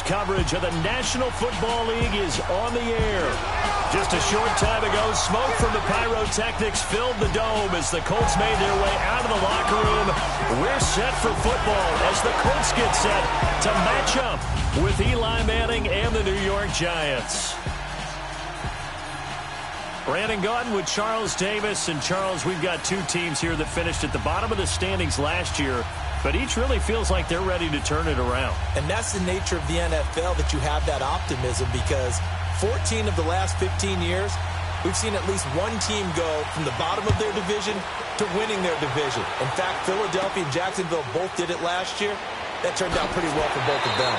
coverage of the National Football League is on the air. Just a short time ago, smoke from the pyrotechnics filled the dome as the Colts made their way out of the locker room. We're set for football as the Colts get set to match up with Eli Manning and the New York Giants. Brandon Gaudin with Charles Davis. And, Charles, we've got two teams here that finished at the bottom of the standings last year, but each really feels like they're ready to turn it around. And that's the nature of the NFL, that you have that optimism, because 14 of the last 15 years, we've seen at least one team go from the bottom of their division to winning their division. In fact, Philadelphia and Jacksonville both did it last year. That turned out pretty well for both of them.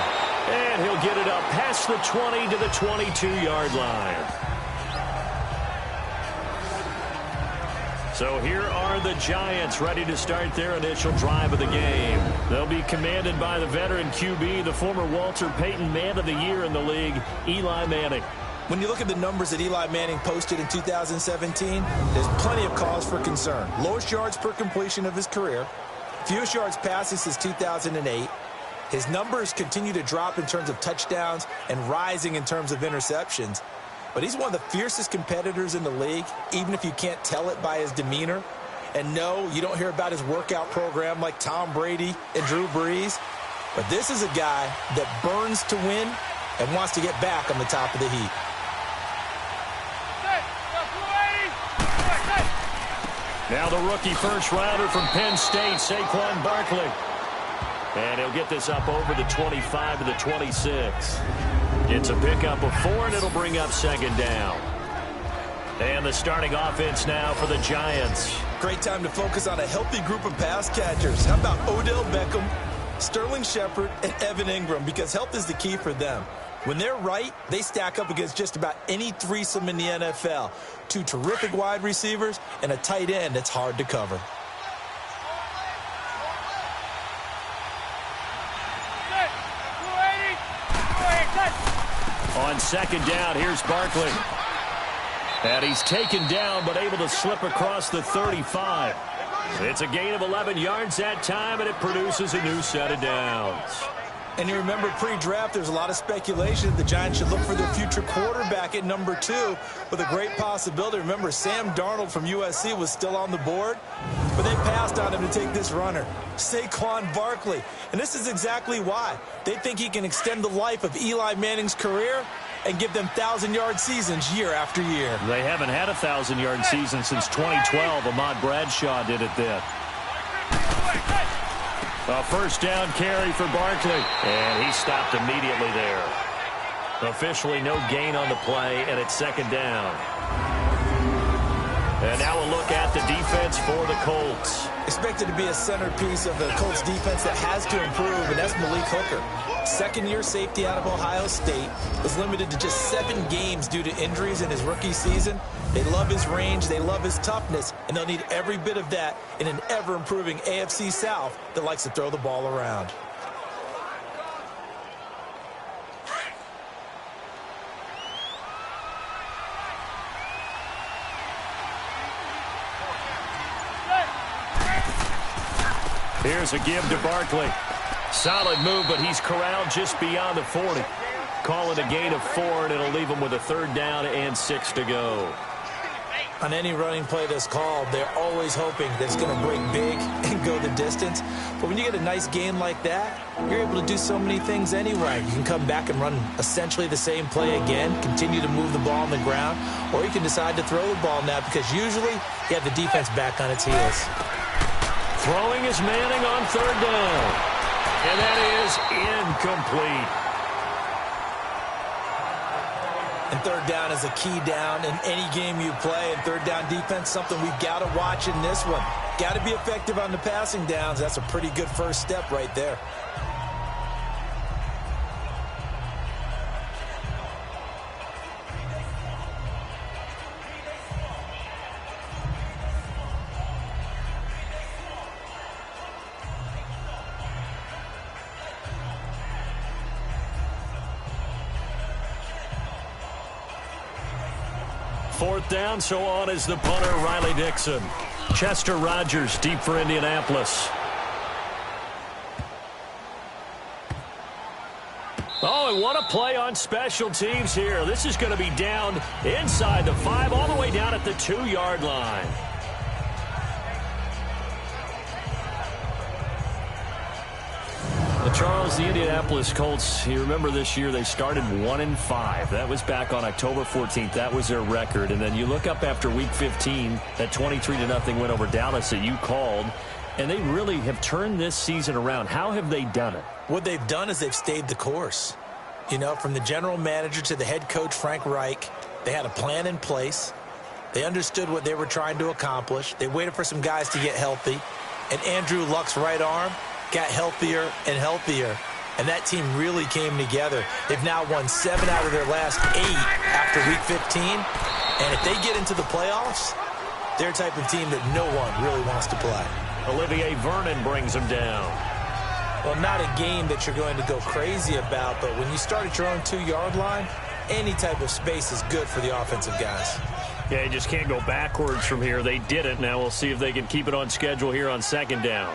And he'll get it up past the 20 to the 22-yard line. So here are the Giants ready to start their initial drive of the game. They'll be commanded by the veteran QB, the former Walter Payton Man of the Year in the league, Eli Manning. When you look at the numbers that Eli Manning posted in 2017, there's plenty of cause for concern. Lowest yards per completion of his career, fewest yards passing since 2008. His numbers continue to drop in terms of touchdowns and rising in terms of interceptions. But he's one of the fiercest competitors in the league, even if you can't tell it by his demeanor. And no, you don't hear about his workout program like Tom Brady and Drew Brees. But this is a guy that burns to win and wants to get back on the top of the heap. Now the rookie first rounder from Penn State, Saquon Barkley. And he'll get this up over the 25 to the 26. It's a pickup of 4, and it'll bring up second down. And the starting offense now for the Giants. Great time to focus on a healthy group of pass catchers. How about Odell Beckham, Sterling Shepard, and Evan Ingram? Because health is the key for them. When they're right, they stack up against just about any threesome in the NFL. Two terrific wide receivers and a tight end that's hard to cover. On second down, here's Barkley. And he's taken down, but able to slip across the 35. It's a gain of 11 yards that time, and it produces a new set of downs. And you remember pre-draft, there's a lot of speculation that the Giants should look for their future quarterback at number 2 with a great possibility. Remember, Sam Darnold from USC was still on the board, but they passed on him to take this runner, Saquon Barkley. And this is exactly why. They think he can extend the life of Eli Manning's career and give them 1,000-yard seasons year after year. They haven't had a 1,000-yard season since 2012. Ahmad Bradshaw did it then. A first down carry for Barkley. And he stopped immediately there. Officially no gain on the play, and it's second down. And now a look at the defense for the Colts. Expected to be a centerpiece of the Colts defense that has to improve, and that's Malik Hooker. Second-year safety out of Ohio State, was limited to just 7 games due to injuries in his rookie season. They love his range, they love his toughness, and they'll need every bit of that in an ever-improving AFC South that likes to throw the ball around. Here's a give to Barkley. Solid move, but he's corralled just beyond the 40. Call it a gain of 4, and it'll leave him with a third down and 6 to go. On any running play that's called, they're always hoping that it's going to break big and go the distance. But when you get a nice gain like that, you're able to do so many things anyway. You can come back and run essentially the same play again, continue to move the ball on the ground, or you can decide to throw the ball now because usually you have the defense back on its heels. Throwing is Manning on third down. And that is incomplete. And third down is a key down in any game you play. And third down defense, something we've got to watch in this one. Got to be effective on the passing downs. That's a pretty good first step right there. Fourth down, so on is the punter, Riley Dixon. Chester Rogers deep for Indianapolis. Oh, Boy, what a play on special teams here. This is going to be down inside the 5, all the way down at the 2-yard line. Charles, the Indianapolis Colts, you remember this year they started 1-5. That was back on October 14th. That was their record. And then you look up after Week 15, that 23-0 win over Dallas that you called, and they really have turned this season around. How have they done it? What they've done is they've stayed the course. You know, from the general manager to the head coach, Frank Reich, they had a plan in place. They understood what they were trying to accomplish. They waited for some guys to get healthy. And Andrew Luck's right arm got healthier and healthier, and that team really came together. They've now won 7 out of their last 8 after Week 15, and if they get into the playoffs, they're a type of team that no one really wants to play. Olivier Vernon brings them down. Well, not a game that you're going to go crazy about, but when you start at your own 2-yard line, any type of space is good for the offensive guys. Yeah, you just can't go backwards from here. They did it. Now we'll see if they can keep it on schedule here on 2nd down.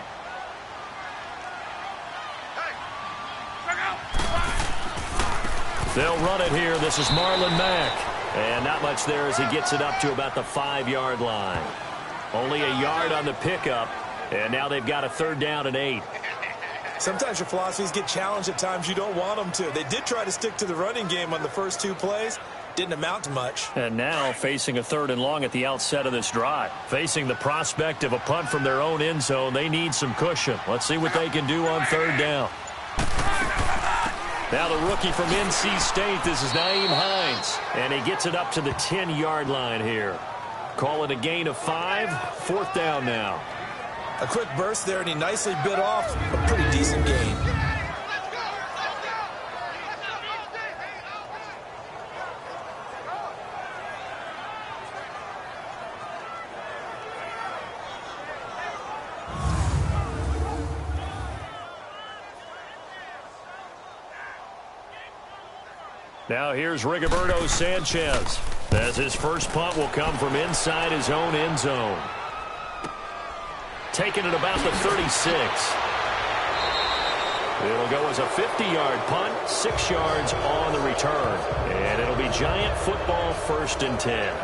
They'll run it here. This is Marlon Mack. And not much there as he gets it up to about the 5-yard line. Only a yard on the pickup. And now they've got a 3rd down and 8. Sometimes your philosophies get challenged at times you don't want them to. They did try to stick to the running game on the first 2 plays. Didn't amount to much. And now facing a 3rd and long at the outset of this drive. Facing the prospect of a punt from their own end zone. They need some cushion. Let's see what they can do on 3rd down. Now the rookie from NC State, this is Nyheim Hines. And he gets it up to the 10-yard line here. Call it a gain of 5, 4th down now. A quick burst there, and he nicely bit off a pretty decent gain. Now here's Rigoberto Sanchez, as his first punt will come from inside his own end zone. Taking it about the 36. It'll go as a 50-yard punt, 6 yards on the return. And it'll be Giant football, 1st and 10.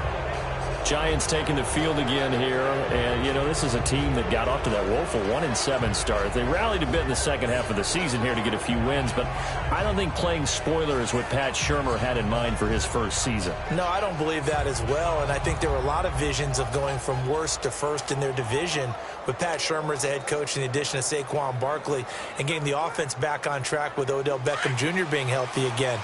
Giants taking the field again here. And, you know, this is a team that got off to that woeful 1-7 start. They rallied a bit in the second half of the season here to get a few wins, but I don't think playing spoiler is what Pat Shurmur had in mind for his first season. No, I don't believe that as well, and I think there were a lot of visions of going from worst to first in their division with Pat Shurmur as the head coach in addition to Saquon Barkley and getting the offense back on track with Odell Beckham Jr. being healthy again.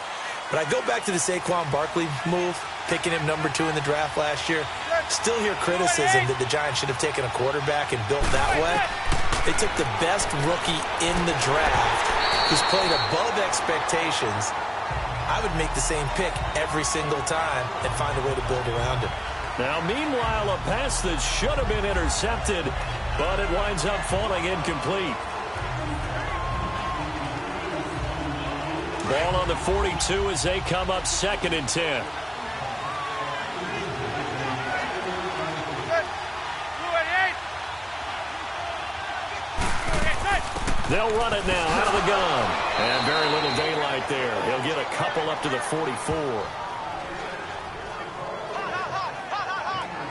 But I go back to the Saquon Barkley move, picking him number 2 in the draft last year. Still hear criticism that the Giants should have taken a quarterback and built that way. They took the best rookie in the draft who's played above expectations. I would make the same pick every single time and find a way to build around it. Now, meanwhile, a pass that should have been intercepted, but it winds up falling incomplete. Ball on the 42 as they come up 2nd and 10. They'll run it now out of the gun. And very little daylight there. He'll get a couple up to the 44.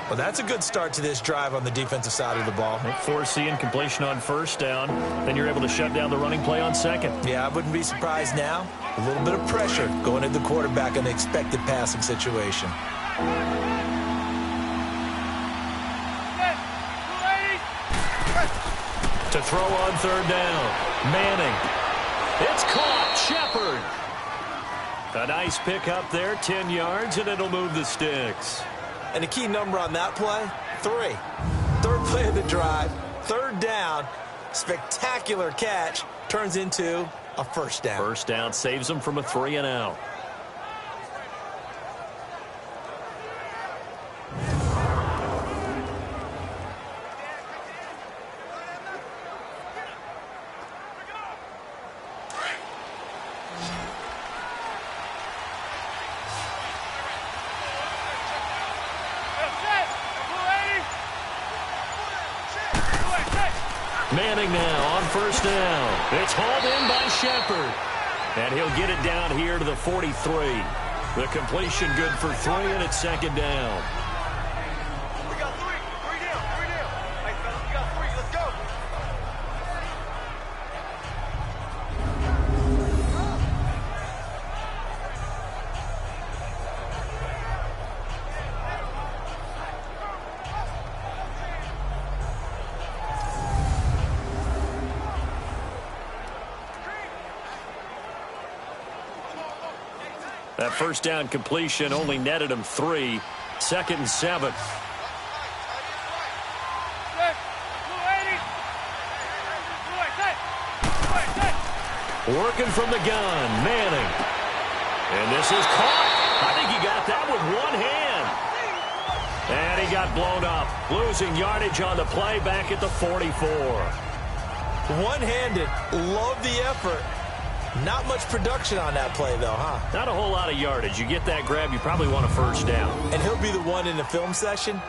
Well, that's a good start to this drive on the defensive side of the ball. Forcing completion on 1st down. Then you're able to shut down the running play on 2nd. Yeah, I wouldn't be surprised now. A little bit of pressure going at the quarterback in the expected passing situation. To throw on 3rd down. Manning. It's caught. Shepard. A nice pick up there. 10 yards, and it'll move the sticks. And a key number on that play, 3. 3rd play of the drive, 3rd down, spectacular catch, turns into a 1st down. 1st down saves them from a 3 and out. Manning now on 1st down. It's hauled in by Shepard. And he'll get it down here to the 43. The completion good for 3, and it's second down. We got 3. 3 down. 3 down. Hey, fellas, we got 3. Let's go. That first down completion only netted him 3. 2nd and 7. Working from the gun, Manning. And this is caught. I think he got that with one hand. And he got blown up, losing yardage on the play back at the 44. One-handed. Love the effort. Not much production on that play, though, huh? Not a whole lot of yardage. You get that grab, you probably want a first down. And he'll be the one in the film session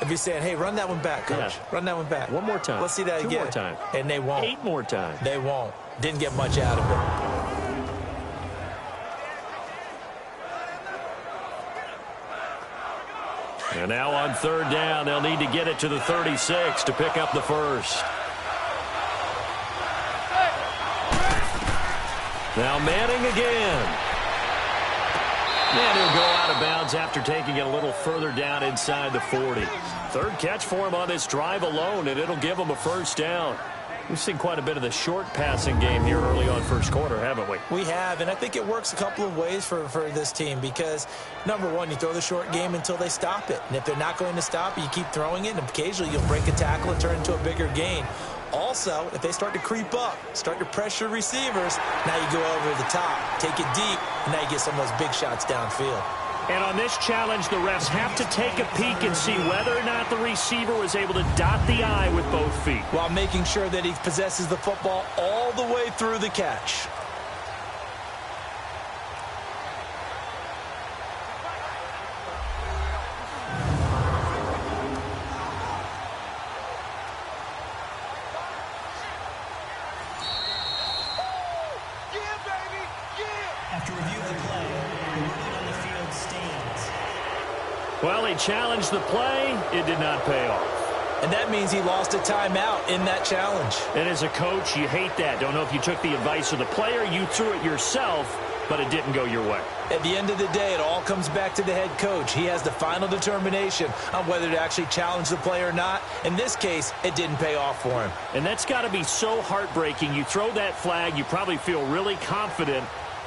and be saying, hey, run that one back, coach. Yeah. Run that one back. One more time. Let's see that 2 again. more times. And they won't. 8 more times. They won't. Didn't get much out of it. And now on 3rd down, they'll need to get it to the 36 to pick up the first. Now Manning again. And he'll go out of bounds after taking it a little further down inside the 40. 3rd catch for him on this drive alone, and it'll give him a first down. We've seen quite a bit of the short passing game here early on first quarter, haven't we? We have, and I think it works a couple of ways for this team because, number one, you throw the short game until they stop it. And if they're not going to stop it, you keep throwing it, and occasionally you'll break a tackle and turn it into a bigger gain. Also, if they start to creep up, start to pressure receivers, now you go over the top, take it deep, and now you get some of those big shots downfield. And on this challenge, the refs have to take a peek and see whether or not the receiver was able to dot the I with both feet, while making sure that he possesses the football all the way through the catch. After review of the play, the ruling on the field stands. Well, he challenged the play. It did not pay off. And that means he lost a timeout in that challenge. And as a coach, you hate that. Don't know if you took the advice of the player, you threw it yourself, but it didn't go your way. At the end of the day, it all comes back to the head coach. He has the final determination on whether to actually challenge the play or not. In this case, it didn't pay off for him. And that's got to be so heartbreaking. You throw that flag, you probably feel really confident,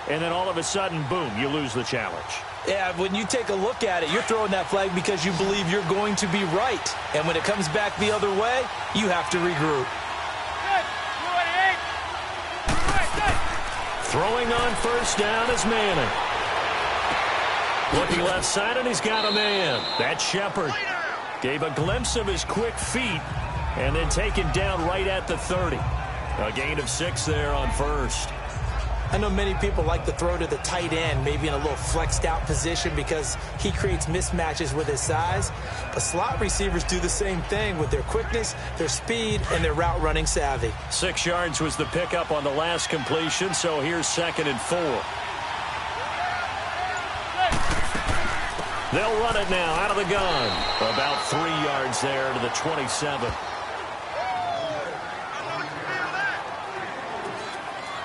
and then all of a sudden, boom, you lose the challenge. Yeah, when you take a look at it, you're throwing that flag because you believe you're going to be right. And when it comes back the other way, you have to regroup. Throwing on first down is Manning. Looking left side, and he's got a man. That's Shepard. Gave a glimpse of his quick feet, and then taken down right at the 30. A gain of 6 there on first. I know many people like to throw to the tight end, maybe in a little flexed out position because he creates mismatches with his size. But slot receivers do the same thing with their quickness, their speed, and their route running savvy. 6 yards was the pickup on the last completion, so here's 2nd and 4. They'll run it now out of the gun. About 3 yards there to the 27.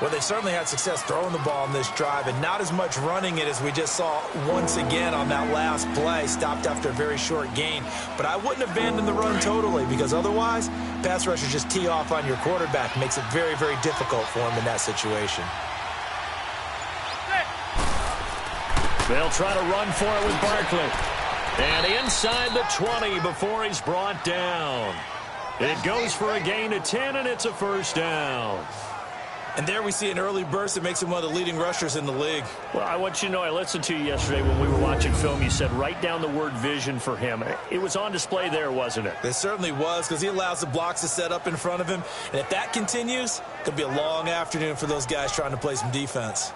Well, they certainly had success throwing the ball in this drive and not as much running it as we just saw once again on that last play. Stopped after a very short gain. But I wouldn't abandon the run totally because otherwise, pass rushers just tee off on your quarterback. Makes it very, very difficult for him in that situation. They'll try to run for it with Barkley. And inside the 20 before he's brought down. It goes for a gain of 10, and it's a first down. And there we see an early burst that makes him one of the leading rushers in the league. Well, I want you to know, I listened to you yesterday when we were watching film. You said write down the word vision for him. It was on display there, wasn't it? It certainly was because he allows the blocks to set up in front of him. And if that continues, it could be a long afternoon for those guys trying to play some defense.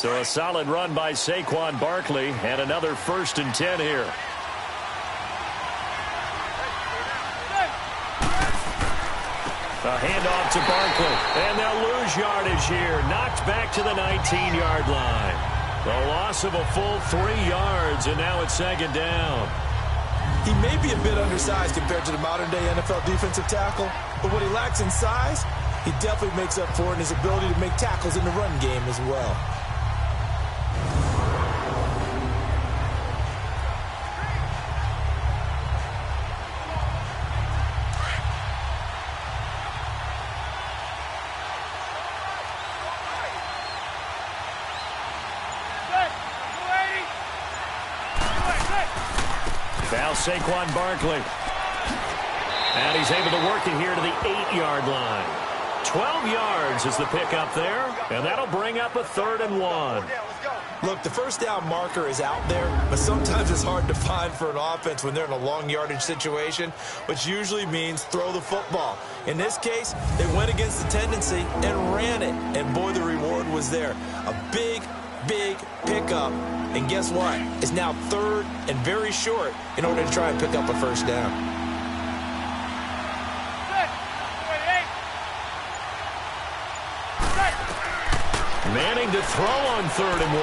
So a solid run by Saquon Barkley and another 1st and 10 here. A handoff to Barkley, and they'll lose yardage here. Knocked back to the 19-yard line. The loss of a full 3 yards, and now it's 2nd down. He may be a bit undersized compared to the modern-day NFL defensive tackle, but what he lacks in size, he definitely makes up for it in his ability to make tackles in the run game as well. Now Saquon Barkley. And he's able to work it here to the 8-yard line. 12 yards is the pickup there, and that'll bring up a 3rd and 1. Look, the first down marker is out there, but sometimes it's hard to find for an offense when they're in a long yardage situation, which usually means throw the football. In this case, they went against the tendency and ran it, and boy, the reward was there. A big pickup, and guess what? It's now 3rd and very short in order to try and pick up a 1st down. Manning to throw on 3rd and 1.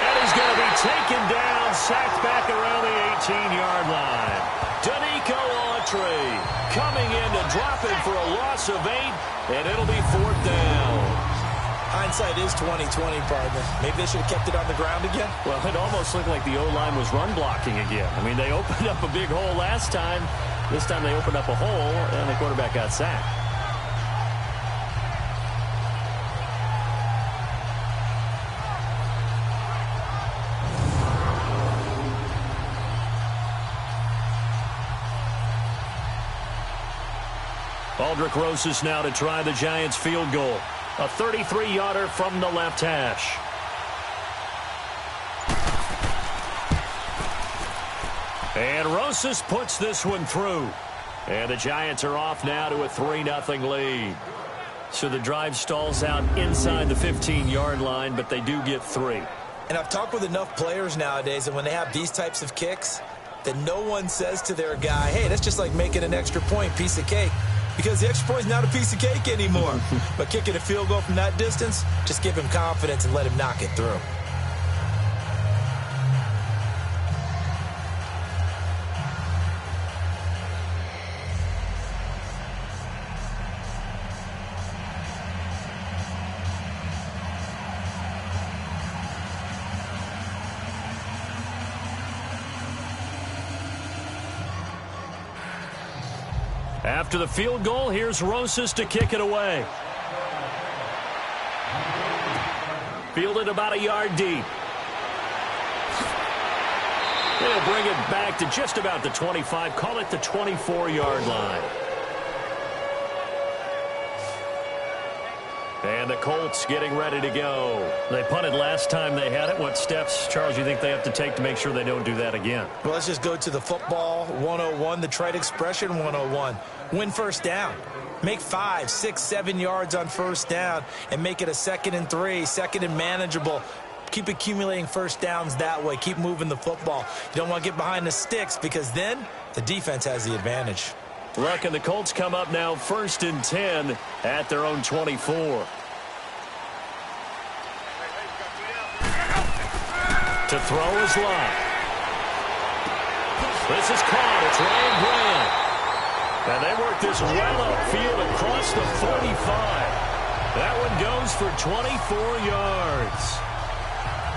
And he's going to be taken down, sacked back around the 18-yard line. Danico Autry coming in to drop him for a loss of 8, and it'll be 4th down. Hindsight is 20/20, partner. Maybe they should have kept it on the ground again. Well, it almost looked like the O-line was run blocking again. I mean, they opened up a big hole last time. This time they opened up a hole, and the quarterback got sacked. Aldrick Rosas now to try the Giants field goal. A 33-yarder from the left hash. And Rosas puts this one through. And the Giants are off now to a 3-0 lead. So the drive stalls out inside the 15-yard line, but they do get 3. And I've talked with enough players nowadays, and when they have these types of kicks, that no one says to their guy, hey, that's just like making an extra point, piece of cake. Because the extra point is not a piece of cake anymore. But kicking a field goal from that distance, just give him confidence and let him knock it through. After the field goal, here's Rosas to kick it away. Fielded about a yard deep. They'll bring it back to just about the 25. Call it the 24-yard line. And the Colts getting ready to go. They punted last time they had it. What steps, Charles, you think they have to take to make sure they don't do that again? Well, let's just go to the football 101, the trite expression 101. Win 1st down. Make 5, 6, 7 yards on 1st down and make it a 2nd and 3, 2nd and manageable. Keep accumulating 1st downs that way. Keep moving the football. You don't want to get behind the sticks because then the defense has the advantage. Look, and the Colts come up now 1st and 10 at their own 24. To throw is Locke. This is caught. It's Ryan Grant. And they work this well upfield across the 45. That one goes for 24 yards.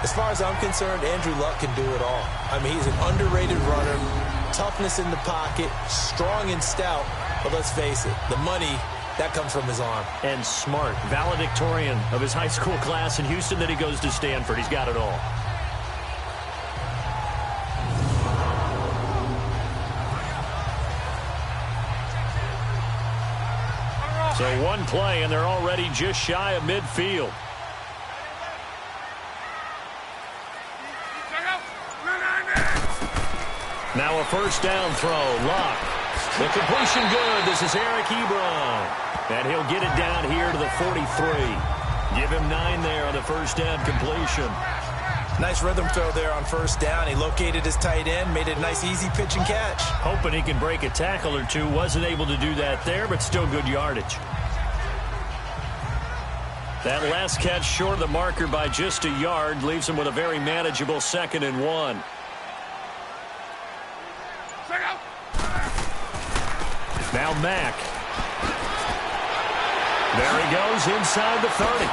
As far as I'm concerned, Andrew Luck can do it all. I mean, he's an underrated runner, toughness in the pocket, strong and stout. But let's face it, the money, that comes from his arm. And smart, valedictorian of his high school class in Houston. Then he goes to Stanford. He's got it all. So one play, and they're already just shy of midfield. Now a 1st down throw. Locke. The completion good. This is Eric Ebron. And he'll get it down here to the 43. Give him 9 there on the first down completion. Nice rhythm throw there on first down. He located his tight end, made it a nice easy pitch and catch. Hoping he can break a tackle or two. Wasn't able to do that there, but still good yardage. That last catch short of the marker by just a yard leaves him with a very manageable 2nd and 1. Now Mack. There he goes inside the 30.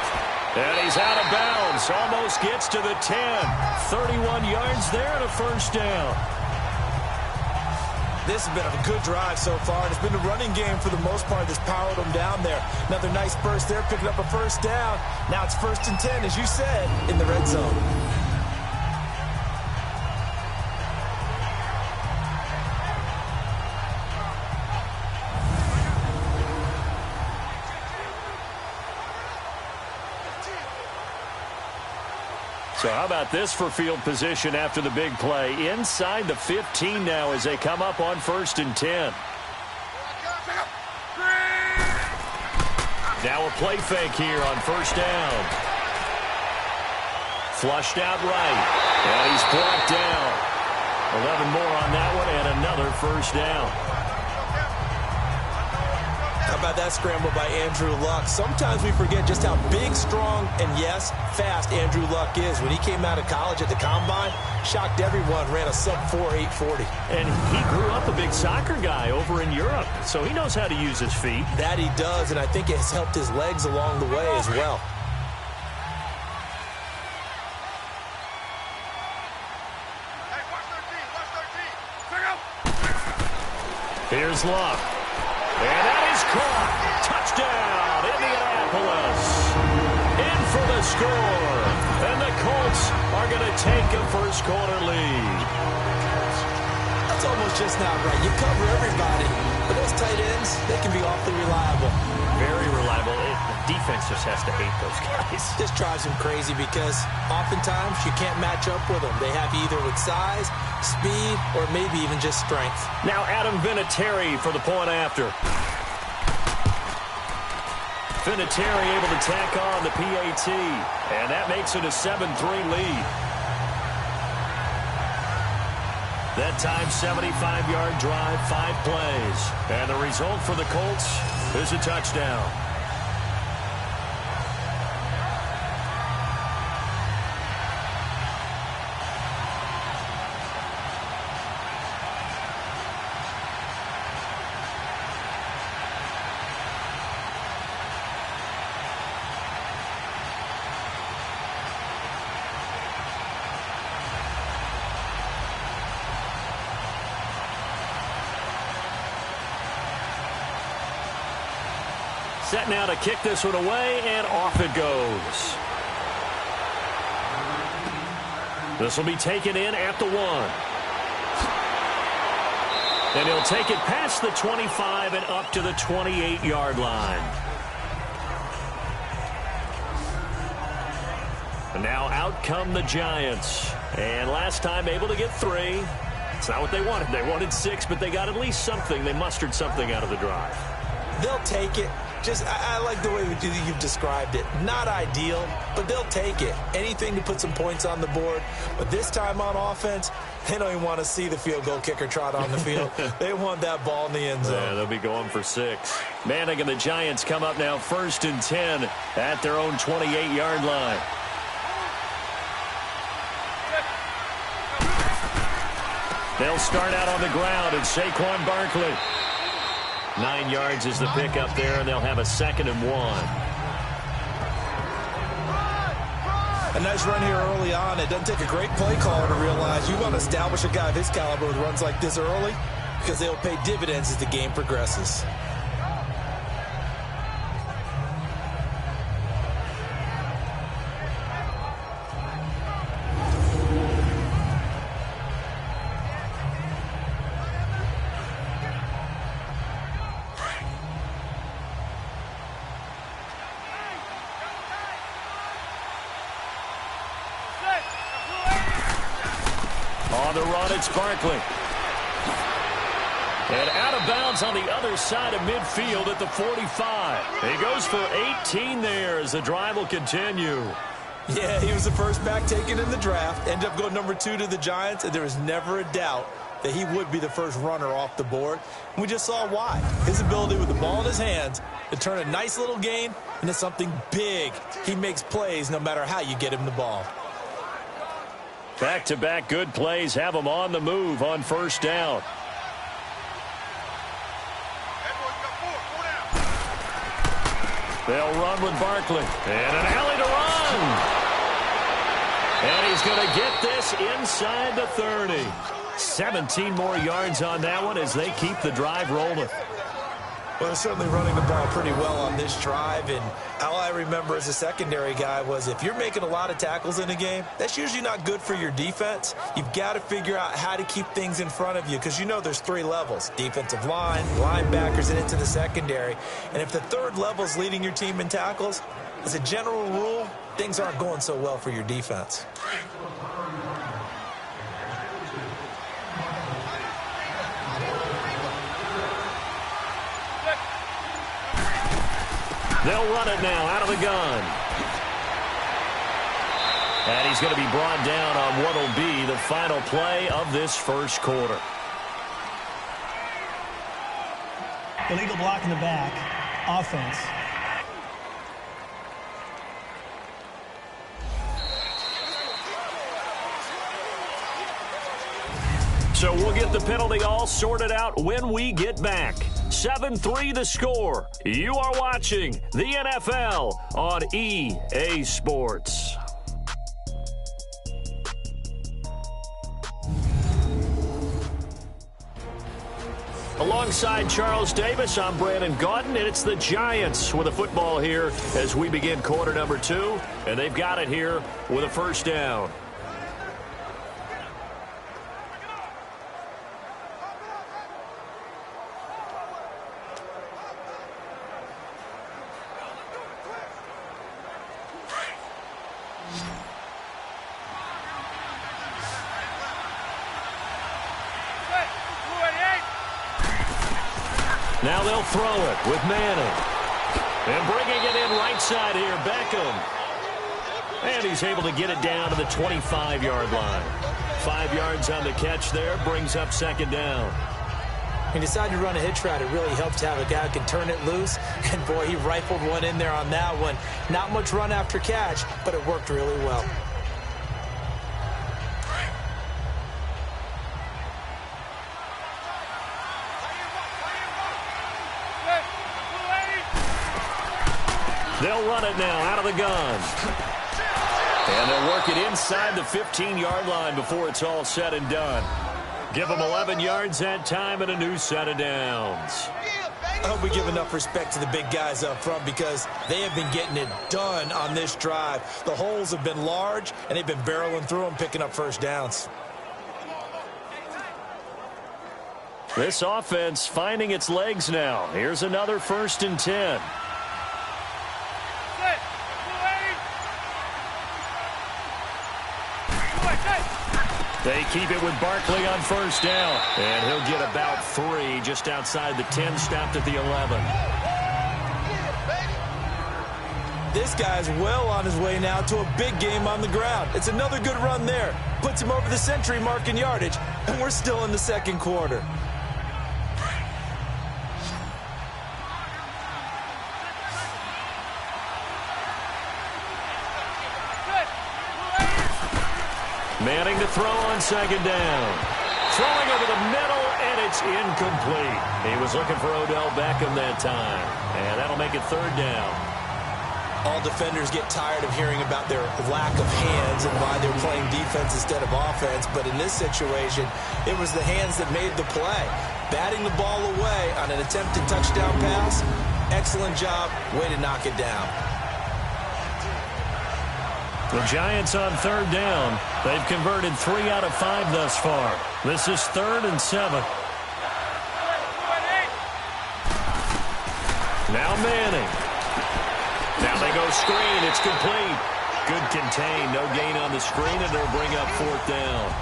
And he's out of bounds. Almost gets to the 10. 31 yards there and a first down. This has been a good drive so far. It's been the running game for the most part that's powered them down there. Another nice burst there, picking up a first down. Now it's 1st and 10, as you said, in the red zone. So how about this for field position after the big play? Inside the 15 now as they come up on 1st and 10. Now a play fake here on first down. Flushed out right. And he's brought down. 11 more on that one and another first down. How about that scramble by Andrew Luck? Sometimes we forget just how big, strong, and yes, fast Andrew Luck is. When he came out of college at the Combine, shocked everyone, ran a sub-4 840. And he grew up a big soccer guy over in Europe, so he knows how to use his feet. That he does, and I think it has helped his legs along the way as well. Here's Luck. And that is caught. Touchdown, Indianapolis. In for the score. And the Colts are going to take a first-quarter lead. That's almost just not right. You cover everybody. But those tight ends, they can be awfully reliable. Very reliable. The defense just has to hate those guys. This drives them crazy because oftentimes you can't match up with them. They have you either with size, speed, or maybe even just strength. Now Adam Vinatieri for the point after. Vinatieri able to tack on the PAT. And that makes it a 7-3 lead. That time, 75-yard drive, 5 plays. And the result for the Colts is a touchdown. Set now to kick this one away, and off it goes. This will be taken in at the 1. And he'll take it past the 25 and up to the 28-yard line. And now out come the Giants. And last time able to get 3. It's not what they wanted. They wanted 6, but they got at least something. They mustered something out of the drive. They'll take it. I like the way you've described it. Not ideal, but they'll take it. Anything to put some points on the board. But this time on offense, they don't even want to see the field goal kicker trot on the field. They want that ball in the end zone. Yeah, they'll be going for 6. Manning and the Giants come up now 1st and 10 at their own 28-yard line. They'll start out on the ground, and Saquon Barkley. 9 yards is the pickup there, and they'll have a 2nd and 1. A nice run here early on. It doesn't take a great play caller to realize you want to establish a guy of his caliber with runs like this early because they'll pay dividends as the game progresses. On the run, it's Barkley. And out of bounds on the other side of midfield at the 45. He goes for 18 there as the drive will continue. Yeah, he was the first back taken in the draft. Ended up going number 2 to the Giants, and there was never a doubt that he would be the first runner off the board. And we just saw why. His ability with the ball in his hands to turn a nice little gain into something big. He makes plays no matter how you get him the ball. Back-to-back good plays have him on the move on first down. They'll run with Barkley. And an alley to run. And he's going to get this inside the 30. 17 more yards on that one as they keep the drive rolling. Well, they're certainly running the ball pretty well on this drive, and all I remember as a secondary guy was if you're making a lot of tackles in a game, that's usually not good for your defense. You've got to figure out how to keep things in front of you because you know there's 3 levels, defensive line, linebackers, and into the secondary. And if the third level is leading your team in tackles, as a general rule, things aren't going so well for your defense. They'll run it now out of the gun. And he's going to be brought down on what will be the final play of this first quarter. Illegal block in the back. Offense. So we'll get the penalty all sorted out when we get back. 7-3 the score. You are watching the NFL on EA Sports. Alongside Charles Davis, I'm Brandon Gaudin, and it's the Giants with a football here as we begin quarter number 2, and they've got it here with a first down. Now they'll throw it with Manning. And bringing it in right side here, Beckham. And he's able to get it down to the 25-yard line. 5 yards on the catch there, brings up second down. He decided to run a hitch route. It really helps to have a guy who can turn it loose. And, boy, he rifled one in there on that one. Not much run after catch, but it worked really well. They'll run it now out of the gun. And they'll work it inside the 15-yard line before it's all said and done. Give them 11 yards that time and a new set of downs. I hope we give enough respect to the big guys up front because they have been getting it done on this drive. The holes have been large, and they've been barreling through them, picking up first downs. This offense finding its legs now. Here's another 1st and 10. They keep it with Barkley on first down. And he'll get about 3 just outside the 10, stopped at the 11. This guy's well on his way now to a big game on the ground. It's another good run there. Puts him over the century mark in yardage, and we're still in the second quarter. Manning to throw on second down. Throwing over the middle, and it's incomplete. He was looking for Odell Beckham that time. And that'll make it third down. All defenders get tired of hearing about their lack of hands and why they're playing defense instead of offense. But in this situation, it was the hands that made the play. Batting the ball away on an attempted touchdown pass. Excellent job. Way to knock it down. The Giants on third down. They've converted 3 out of 5 thus far. This is 3rd and 7. Now Manning. Now they go screen. It's complete. Good contain. No gain on the screen, and they'll bring up 4th down.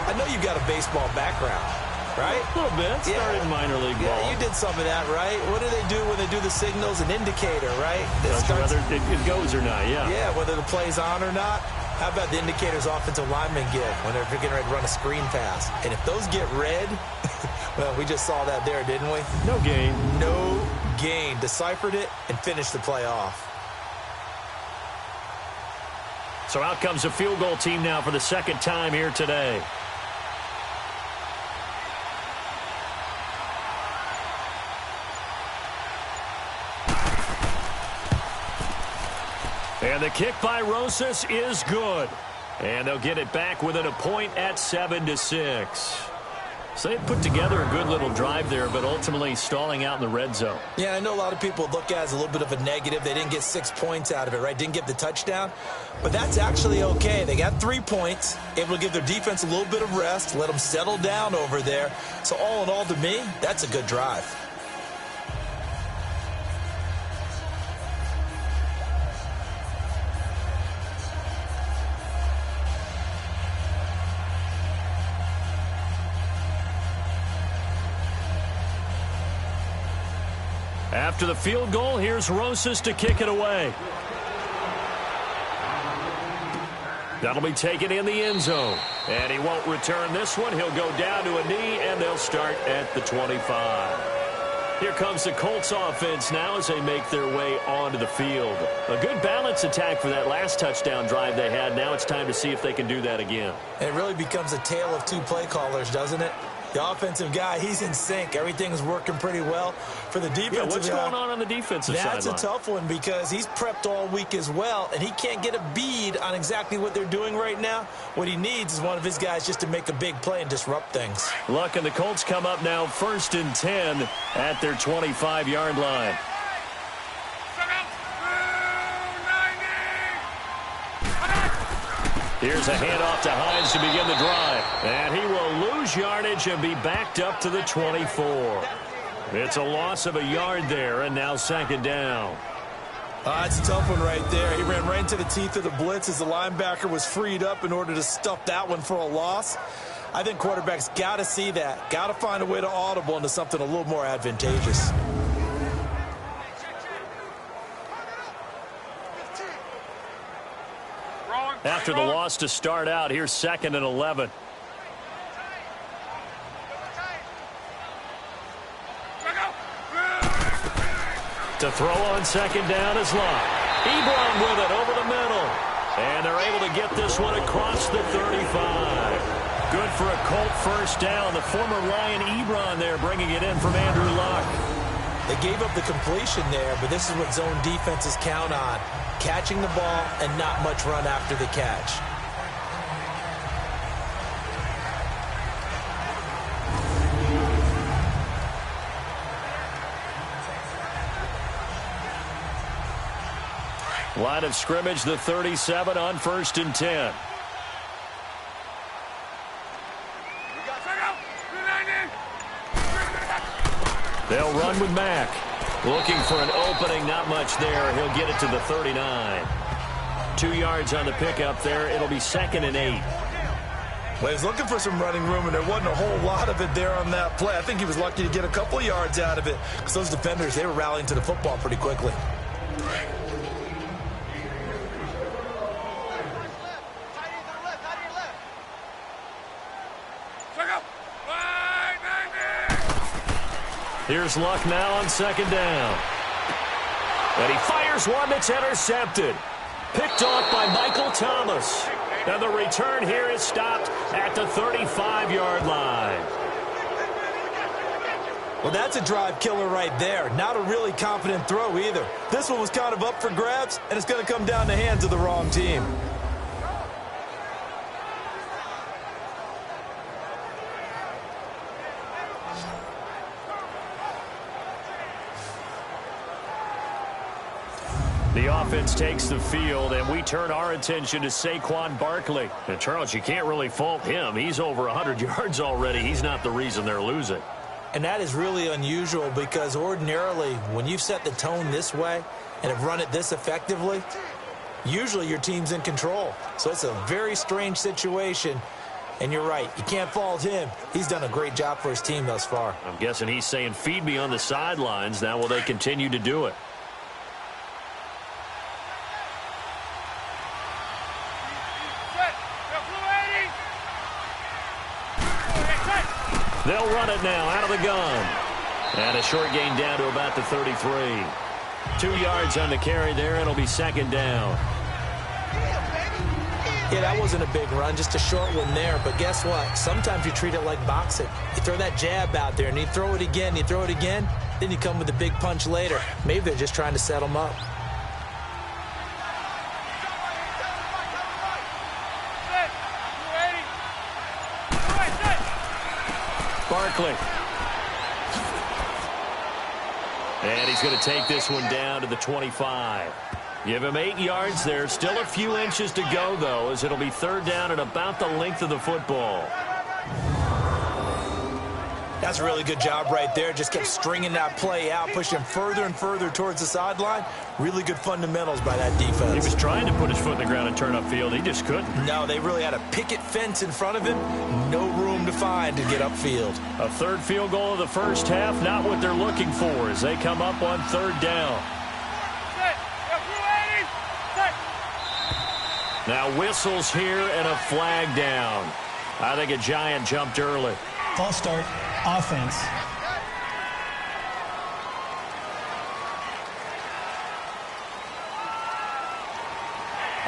I know you've got a baseball background, right? A little bit. Started in minor league ball. Yeah, you did some of that, right? What do they do when they do the signals? An indicator, right? Whether it goes or not, yeah. Yeah, whether the play's on or not. How about the indicators offensive linemen give when they're getting ready to run a screen pass? And if those get red, well, we just saw that there, didn't we? No gain. No gain. Deciphered it and finished the play off. So out comes a field goal team now for the second time here today. And the kick by Rosas is good. And they'll get it back within a point at 7-6. So they put together a good little drive there, but ultimately stalling out in the red zone. Yeah, I know a lot of people look at it as a little bit of a negative. They didn't get 6 points out of it, right? Didn't get the touchdown. But that's actually okay. They got 3 points, able to give their defense a little bit of rest, let them settle down over there. So all in all, to me, that's a good drive. After the field goal, here's Rosas to kick it away. That'll be taken in the end zone. And he won't return this one. He'll go down to a knee, and they'll start at the 25. Here comes the Colts offense now as they make their way onto the field. A good balance attack for that last touchdown drive they had. Now it's time to see if they can do that again. And it really becomes a tale of 2 play callers, doesn't it? The offensive guy, he's in sync. Everything's working pretty well. For the defensive guy, what's going on the defensive side? That's a tough one because he's prepped all week as well, and he can't get a bead on exactly what they're doing right now. What he needs is one of his guys just to make a big play and disrupt things. Luck and the Colts come up now 1st and 10 at their 25-yard line. Here's a handoff to Hines to begin the drive. And he will lose yardage and be backed up to the 24. It's a loss of a yard there, and now 2nd down. It's a tough one right there. He ran right into the teeth of the blitz as the linebacker was freed up in order to stuff that one for a loss. I think quarterbacks got to see that. Got to find a way to audible into something a little more advantageous. After the loss to start out, here's 2nd and 11. To throw on 2nd down is Luck. Ebron with it over the middle. And they're able to get this one across the 35. Good for a Colt first down. The former Lion Ebron there bringing it in from Andrew Luck. They gave up the completion there, but this is what zone defenses count on. Catching the ball and not much run after the catch. Line of scrimmage, the 37 on 1st and 10. They'll run with Mack. Looking for an opening, not much there. He'll get it to the 39. 2 yards on the pickup there. It'll be 2nd and 8. Well, he was looking for some running room, and there wasn't a whole lot of it there on that play. I think he was lucky to get a couple of yards out of it because those defenders, they were rallying to the football pretty quickly. Here's Luck now on 2nd down. And he fires one that's intercepted. Picked off by Michael Thomas. And the return here is stopped at the 35-yard line. Well, that's a drive killer right there. Not a really confident throw either. This one was kind of up for grabs, and it's going to come down the hands of the wrong team. The offense takes the field, and we turn our attention to Saquon Barkley. And, Charles, you can't really fault him. He's over 100 yards already. He's not the reason they're losing. And that is really unusual because ordinarily, when you've set the tone this way and have run it this effectively, usually your team's in control. So it's a very strange situation. And you're right, you can't fault him. He's done a great job for his team thus far. I'm guessing he's saying, feed me on the sidelines. Now will they continue to do it? They'll run it now out of the gun. And a short gain down to about the 33. 2 yards on the carry there. It'll be second down. Yeah, that wasn't a big run, just a short one there. But guess what? Sometimes you treat it like boxing. You throw that jab out there, and you throw it again, then you come with a big punch later. Maybe they're just trying to set them up. Barkley. And he's going to take this one down to the 25. Give him 8 yards there. Still a few inches to go, though, as it'll be third down at about the length of the football. That's a really good job right there. Just kept stringing that play out, pushing further and further towards the sideline. Really good fundamentals by that defense. He was trying to put his foot in the ground and turn upfield. He just couldn't. No, they really had a picket fence in front of him. No room to find to get upfield. A third field goal of the first half, not what they're looking for as they come up on third down. Now whistles here and a flag down. I think a Giant jumped early. False start, offense.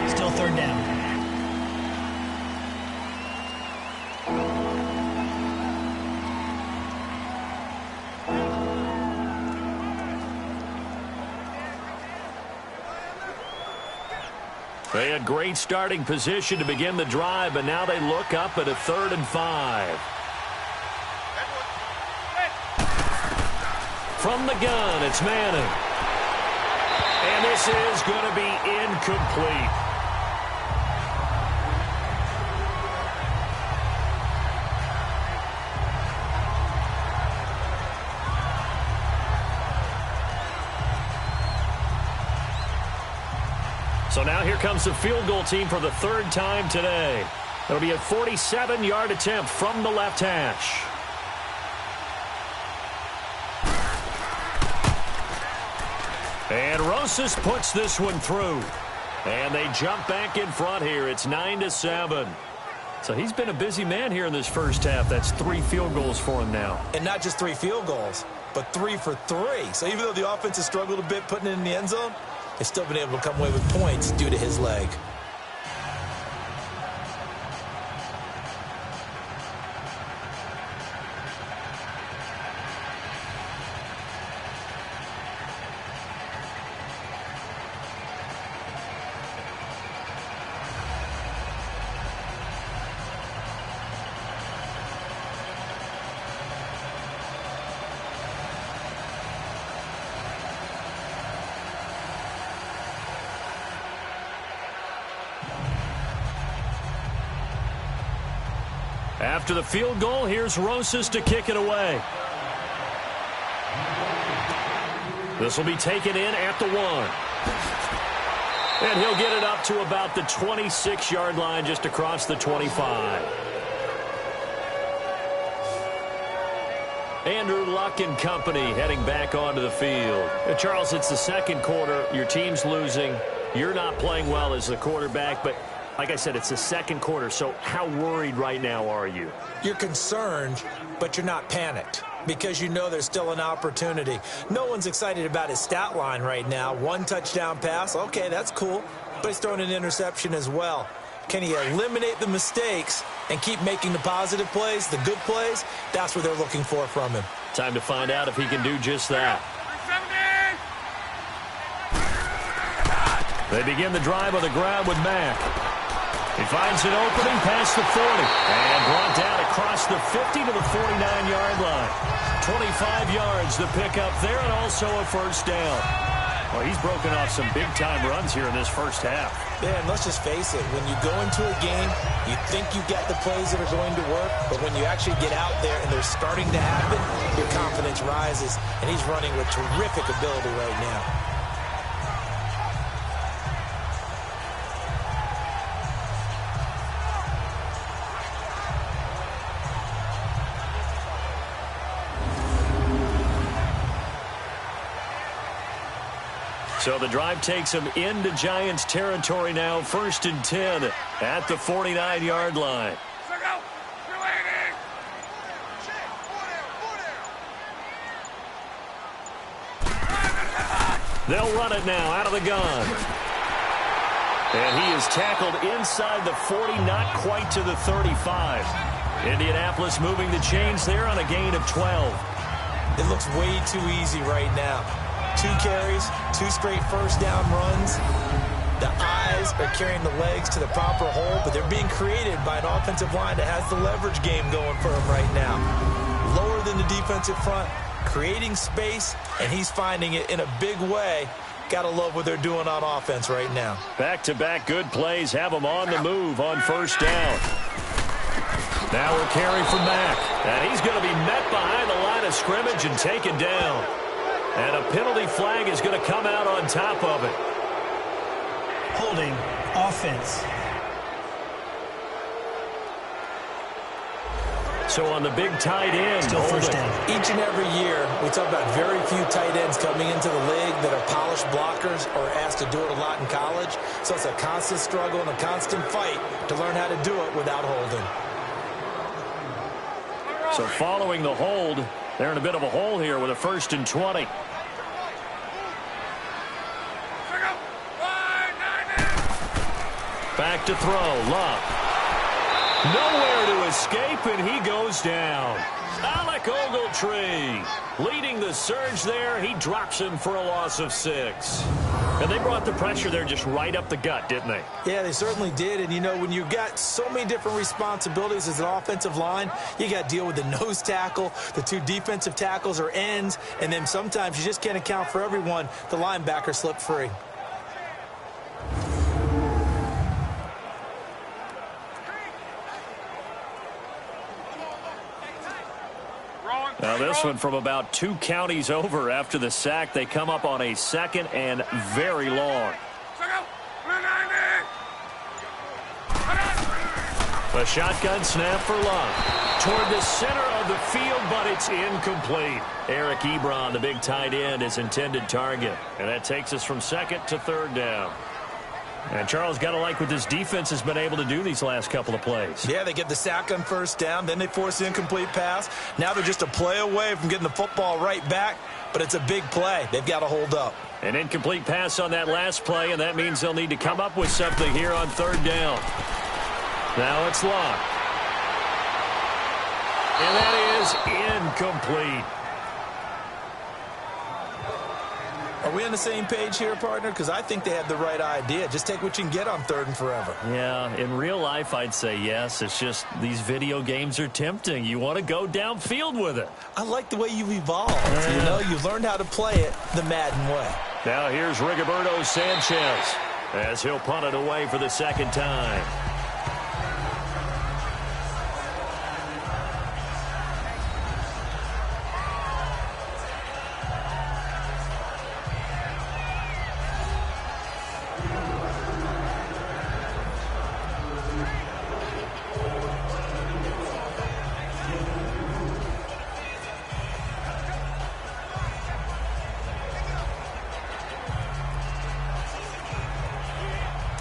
Still third down. They had great starting position to begin the drive, but now they look up at a 3rd and 5. From the gun, it's Manning. And this is going to be incomplete. So now here comes the field goal team for the 3rd time today. It'll be a 47-yard attempt from the left hash. And Rosas puts this one through. And they jump back in front here. It's 9-7. So he's been a busy man here in this first half. That's 3 field goals for him now. And not just 3 field goals, but 3 for 3. So even though the offense has struggled a bit putting it in the end zone, they've still been able to come away with points due to his leg. After the field goal, here's Rosas to kick it away. This will be taken in at the 1. And he'll get it up to about the 26-yard line, just across the 25. Andrew Luck and company heading back onto the field. Charles, it's the second quarter. Your team's losing. You're not playing well as the quarterback, but like I said, it's the second quarter, so how worried right now are you? You're concerned, but you're not panicked because you know there's still an opportunity. No one's excited about his stat line right now. 1 touchdown pass, okay, that's cool, but he's throwing an interception as well. Can he eliminate the mistakes and keep making the positive plays, the good plays? That's what they're looking for from him. Time to find out if he can do just that. They begin the drive with a grab with Mack. He finds an opening past the 40 and brought down across the 50 to the 49-yard line. 25 yards to pick up there and also a first down. Well, he's broken off some big-time runs here in this first half. Yeah, and let's just face it. When you go into a game, you think you got the plays that are going to work, but when you actually get out there and they're starting to happen, your confidence rises, and he's running with terrific ability right now. So the drive takes them into Giants territory now, 1st and 10 at the 49-yard line. They'll run it now out of the gun. And he is tackled inside the 40, not quite to the 35. Indianapolis moving the chains there on a gain of 12. It looks way too easy right now. 2 carries, 2 straight first down runs. The eyes are carrying the legs to the proper hole, but they're being created by an offensive line that has the leverage game going for him right now. Lower than the defensive front, creating space, and he's finding it in a big way. Gotta love what they're doing on offense right now. Back-to-back good plays have them on the move on first down. Now a carry from Mack. And he's going to be met behind the line of scrimmage and taken down. And a penalty flag is going to come out on top of it. Holding offense. So on the big tight end, still first down. Each and every year, we talk about very few tight ends coming into the league that are polished blockers or asked to do it a lot in college. So it's a constant struggle and a constant fight to learn how to do it without holding. So following the hold, they're in a bit of a hole here with a 1st and 20. Back to throw, Love. Nowhere to escape, and he goes down. Alec Ogletree leading the surge there. He drops him for a loss of 6. And they brought the pressure there just right up the gut, didn't they? Yeah, they certainly did. And, you know, when you've got so many different responsibilities as an offensive line, you got to deal with the nose tackle, the 2 defensive tackles or ends, and then sometimes you just can't account for everyone. The linebacker slipped free. Now this one from about 2 counties over after the sack. They come up on a 2nd and very long. A shotgun snap for Love. Toward the center of the field, but it's incomplete. Eric Ebron, the big tight end, is intended target. And that takes us from 2nd to 3rd down. And Charles, got to like what this defense has been able to do these last couple of plays. Yeah, they get the sack on first down, then they force the incomplete pass. Now they're just a play away from getting the football right back, but it's a big play. They've got to hold up. An incomplete pass on that last play, and that means they'll need to come up with something here on 3rd down. Now it's Locke. And that is incomplete. Are we on the same page here, partner? Because I think they had the right idea. Just take what you can get on 3rd and forever. Yeah, in real life, I'd say yes. It's just these video games are tempting. You want to go downfield with it. I like the way you've evolved. You know, you've learned how to play it the Madden way. Now here's Rigoberto Sanchez as he'll punt it away for the 2nd time.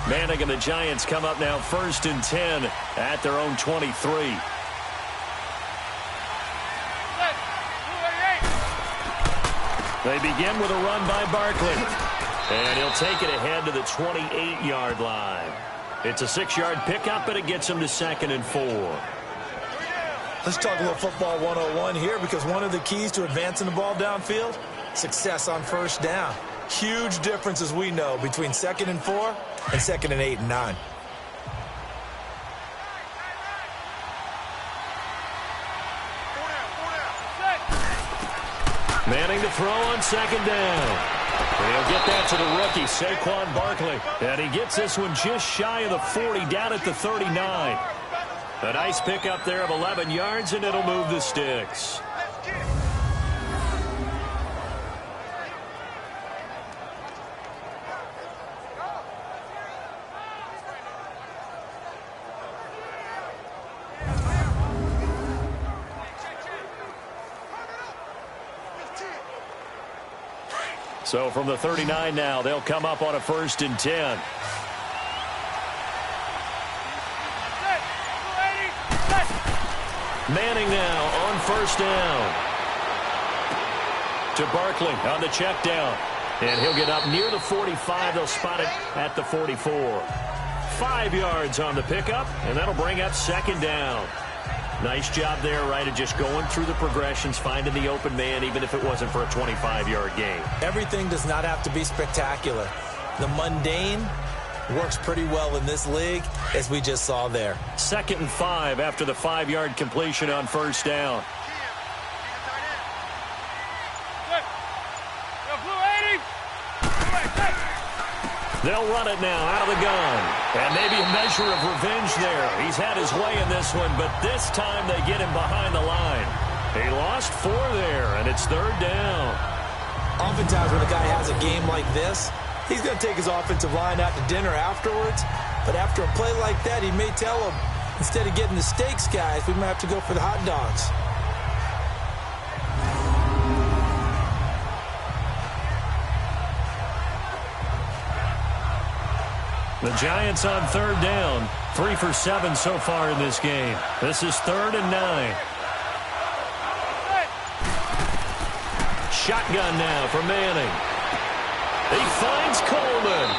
Manning and the Giants come up now 1st and 10 at their own 23. They begin with a run by Barkley. And he'll take it ahead to the 28-yard line. It's a 6-yard pickup, but it gets him to 2nd and 4. Let's talk a little football 101 here, because one of the keys to advancing the ball downfield, success on first down. Huge difference, as we know, between 2nd and 4 and 2nd and 8 and 9. Manning to throw on 2nd down. And he'll get that to the rookie, Saquon Barkley. And he gets this one just shy of the 40, down at the 39. A nice pickup there of 11 yards, and it'll move the sticks. So from the 39 now, they'll come up on a 1st and 10. Manning now on 1st down. To Barkley on the check down. And he'll get up near the 45. They'll spot it at the 44. 5 yards on the pickup, and that'll bring up 2nd down. Nice job there, right, of just going through the progressions, finding the open man, even if it wasn't for a 25-yard gain. Everything does not have to be spectacular. The mundane works pretty well in this league, as we just saw there. 2nd and 5 after the 5-yard completion on 1st down. They'll run it now out of the gun. And maybe a measure of revenge there. He's had his way in this one, but this time they get him behind the line. He lost 4 there, and it's 3rd down. Oftentimes when a guy has a game like this, he's going to take his offensive line out to dinner afterwards. But after a play like that, he may tell them, instead of getting the steaks, guys, we might have to go for the hot dogs. The Giants on 3rd down. 3 for 7 so far in this game. This is 3rd and 9. Shotgun now for Manning. He finds Coleman.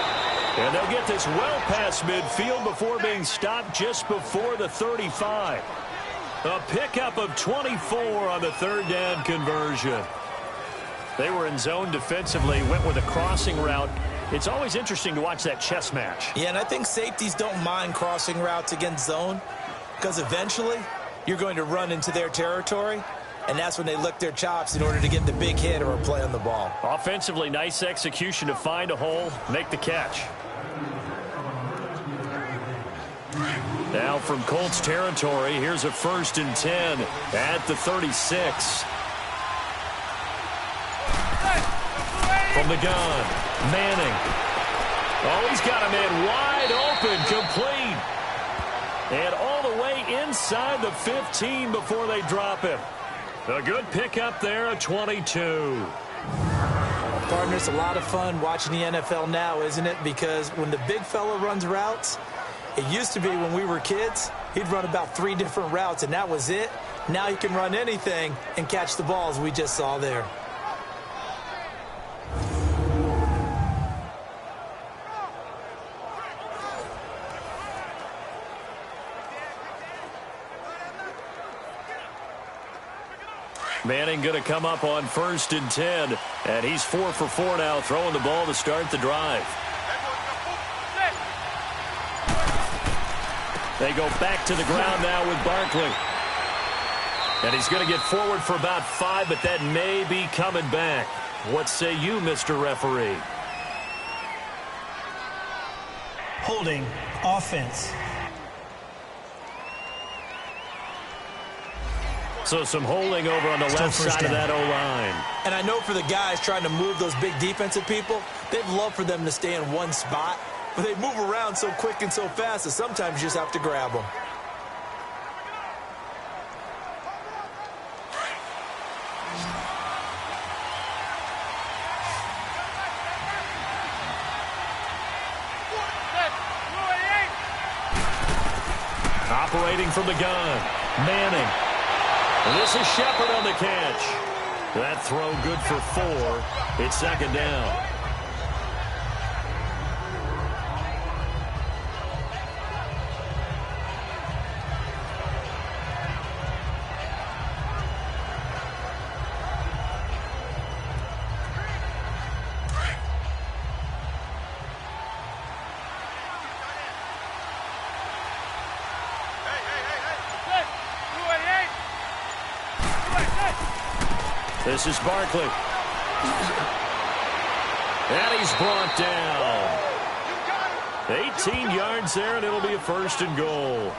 And they'll get this well past midfield before being stopped just before the 35. A pickup of 24 on the 3rd down conversion. They were in zone defensively, went with a crossing route. It's always interesting to watch that chess match. Yeah, and I think safeties don't mind crossing routes against zone because eventually you're going to run into their territory, and that's when they lick their chops in order to get the big hit or a play on the ball. Offensively, nice execution to find a hole, make the catch. Now from Colts territory, here's a 1st and 10 at the 36. From the gun, Manning. Oh, he's got a man wide open, complete. And all the way inside the 15 before they drop him. A good pickup there, a 22. Partner, it's a lot of fun watching the NFL now, isn't it? Because when the big fella runs routes, it used to be when we were kids, he'd run about 3 different routes, and that was it. Now he can run anything and catch the balls we just saw there. Manning going to come up on 1st and 10. And he's 4 for 4 now, throwing the ball to start the drive. They go back to the ground now with Barkley. And he's going to get forward for about 5, but that may be coming back. What say you, Mr. Referee? Holding offense. So some holding over on the left side of that O-line. And I know for the guys trying to move those big defensive people, they'd love for them to stay in one spot. But they move around so quick and so fast that sometimes you just have to grab them. Operating from the gun, Manning. And this is Shepard on the catch. That throw good for 4. It's 2nd down. This is Barkley. And he's brought down. 18 yards there, and it'll be a 1st and goal.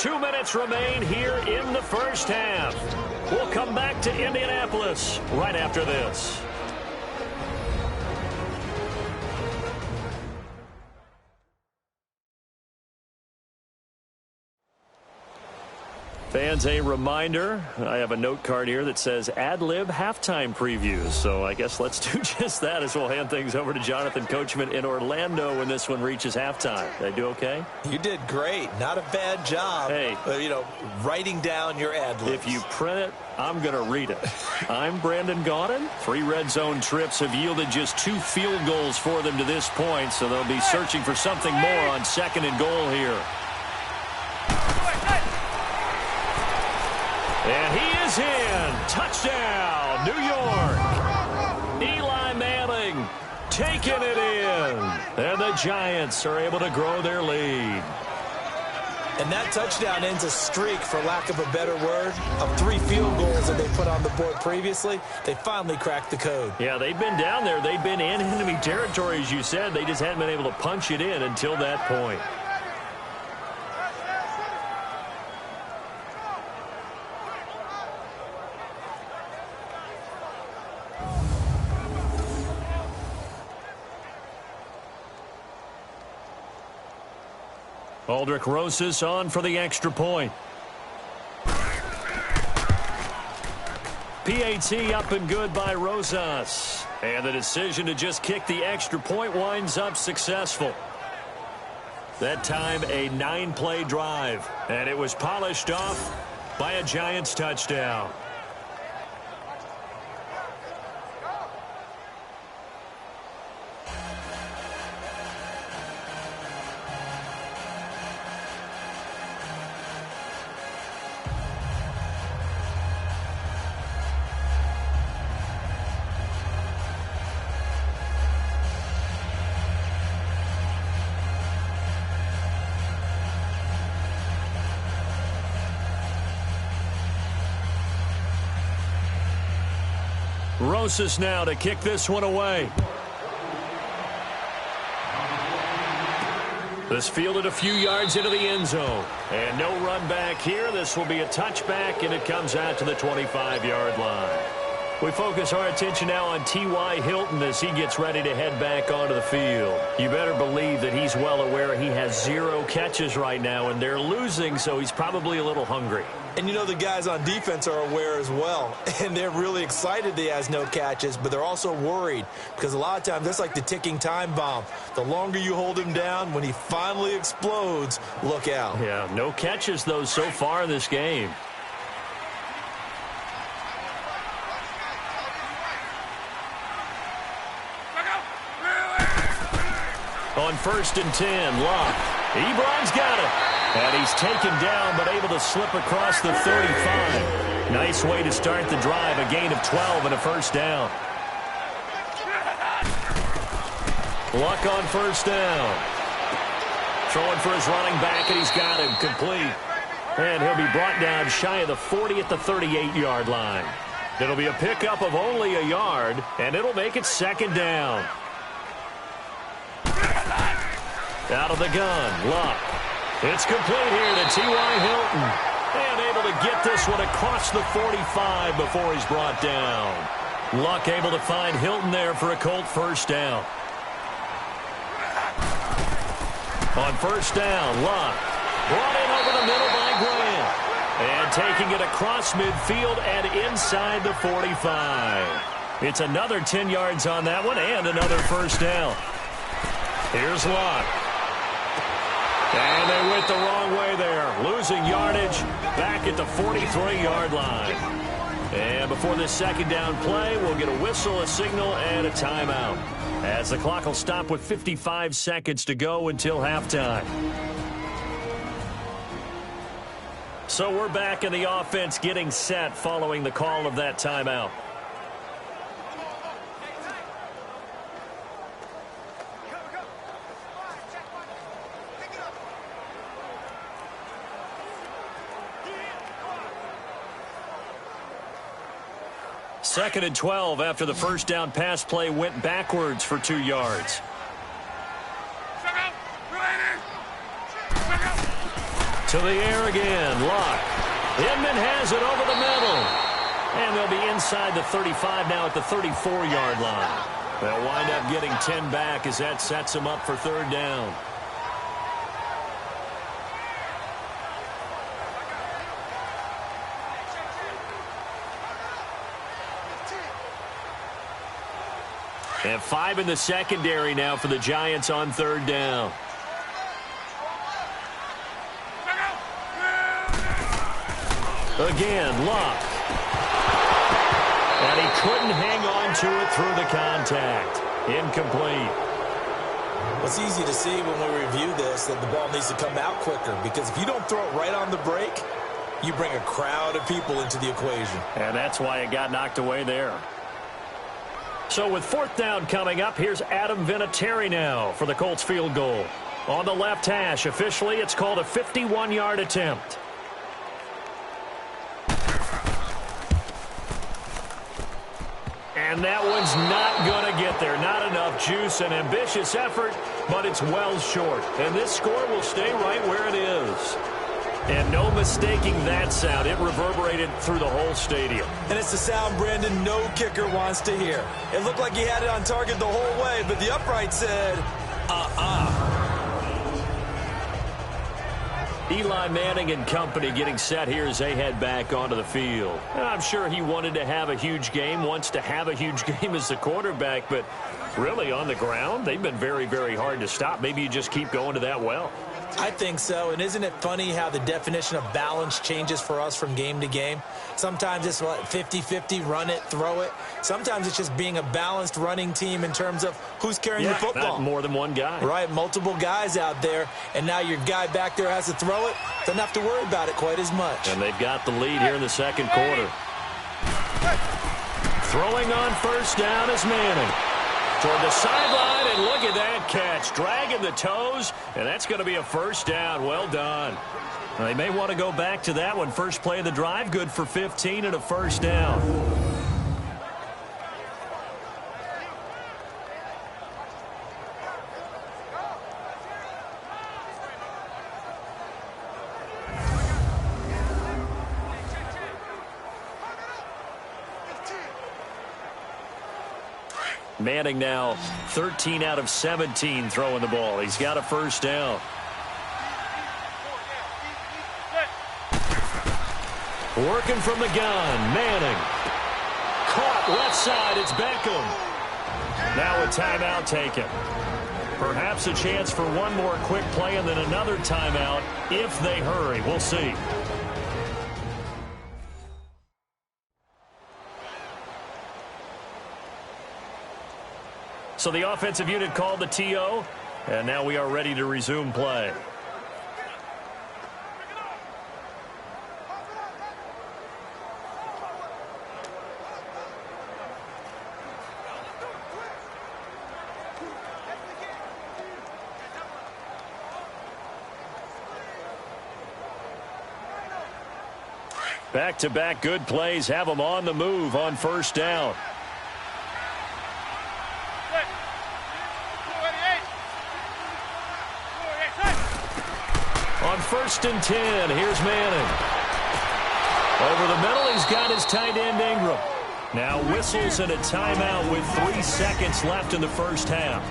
2 minutes remain here in the first half. We'll come back to Indianapolis right after this. Fans, a reminder, I have a note card here that says ad-lib halftime previews. So I guess let's do just that as we'll hand things over to Jonathan Coachman in Orlando when this one reaches halftime. Did I do okay? You did great. Not a bad job. Hey. Writing down your ad-libs. If you print it, I'm going to read it. I'm Brandon Gaudin. 3 red zone trips have yielded just 2 field goals for them to this point, so they'll be searching for something more on 2nd and goal here. And he is in. Touchdown, New York. Eli Manning taking it in. And the Giants are able to grow their lead. And that touchdown ends a streak, for lack of a better word, of 3 field goals that they put on the board previously. They finally cracked the code. Yeah, they've been down there. They've been in enemy territory, as you said. They just hadn't been able to punch it in until that point. Aldrich Rosas on for the extra point. PAT up and good by Rosas. And the decision to just kick the extra point winds up successful. That time a 9-play drive. And it was polished off by a Giants touchdown. Rosas now to kick this one away. This fielded a few yards into the end zone. And no run back here. This will be a touchback, and it comes out to the 25-yard line. We focus our attention now on T.Y. Hilton as he gets ready to head back onto the field. You better believe that he's well aware he has 0 catches right now, and they're losing, so he's probably a little hungry. And the guys on defense are aware as well. And they're really excited he has no catches, but they're also worried because a lot of times that's like the ticking time bomb. The longer you hold him down, when he finally explodes, look out. Yeah, no catches, though, so far in this game. On 1st and 10, Locke. Ebron's got it. And he's taken down, but able to slip across the 35. Nice way to start the drive. A gain of 12 and a first down. Luck on 1st down. Throwing for his running back, and he's got him complete. And he'll be brought down shy of the 40 at the 38-yard line. It'll be a pickup of only a yard, and it'll make it 2nd down. Out of the gun, Luck. It's complete here to T.Y. Hilton. And able to get this one across the 45 before he's brought down. Luck able to find Hilton there for a Colt first down. On 1st down, Luck. Brought in over the middle by Grant. And taking it across midfield and inside the 45. It's another 10 yards on that one and another first down. Here's Luck. And they went the wrong way there. Losing yardage back at the 43-yard line. And before this 2nd down play, we'll get a whistle, a signal, and a timeout. As the clock will stop with 55 seconds to go until halftime. So we're back in the offense getting set following the call of that timeout. Second and 12 after the first down pass play went backwards for 2 yards. To the air again. Luck. Inman has it over the middle. And they'll be inside the 35 now at the 34-yard line. They'll wind up getting 10 back as that sets them up for third down. And 5 in the secondary now for the Giants on third down. Again, Luck. And he couldn't hang on to it through the contact. Incomplete. Well, it's easy to see when we review this that the ball needs to come out quicker, because if you don't throw it right on the break, you bring a crowd of people into the equation. And that's why it got knocked away there. So with fourth down coming up, here's Adam Vinatieri now for the Colts field goal. On the left hash, officially it's called a 51-yard attempt. And that one's not going to get there. Not enough juice. An ambitious effort, but it's well short. And this score will stay right where it is. And no mistaking that sound. It reverberated through the whole stadium. And it's the sound, Brandon, no kicker wants to hear. It looked like he had it on target the whole way, but the upright said, Eli Manning and company getting set here as they head back onto the field. I'm sure he wanted to have a huge game, wants to have a huge game as the quarterback, but really on the ground, they've been very, very hard to stop. Maybe you just keep going to that well. I think so. And isn't it funny how the definition of balance changes for us from game to game? Sometimes it's 50-50, run it, throw it. Sometimes it's just being a balanced running team in terms of who's carrying the football. Not more than one guy. Right, multiple guys out there, and now your guy back there has to throw it. Doesn't have to worry about it quite as much. And they've got the lead here in the second quarter. Throwing on first down is Manning. Toward the sideline, and look at that catch. Dragging the toes, and that's going to be a first down. Well done. Now, they may want to go back to that one. First play of the drive, good for 15 and a first down. Manning now 13 out of 17 throwing the ball. He's got a first down. Working from the gun, Manning. Caught left side, it's Beckham. Now a timeout taken. Perhaps a chance for one more quick play and then another timeout if they hurry. We'll see. So the offensive unit called the TO, and now we are ready to resume play. Back-to-back good plays have them on the move on first down. On 1st and 10, here's Manning. Over the middle, he's got his tight end Ingram. Now whistles and a timeout with 3 seconds left in the first half.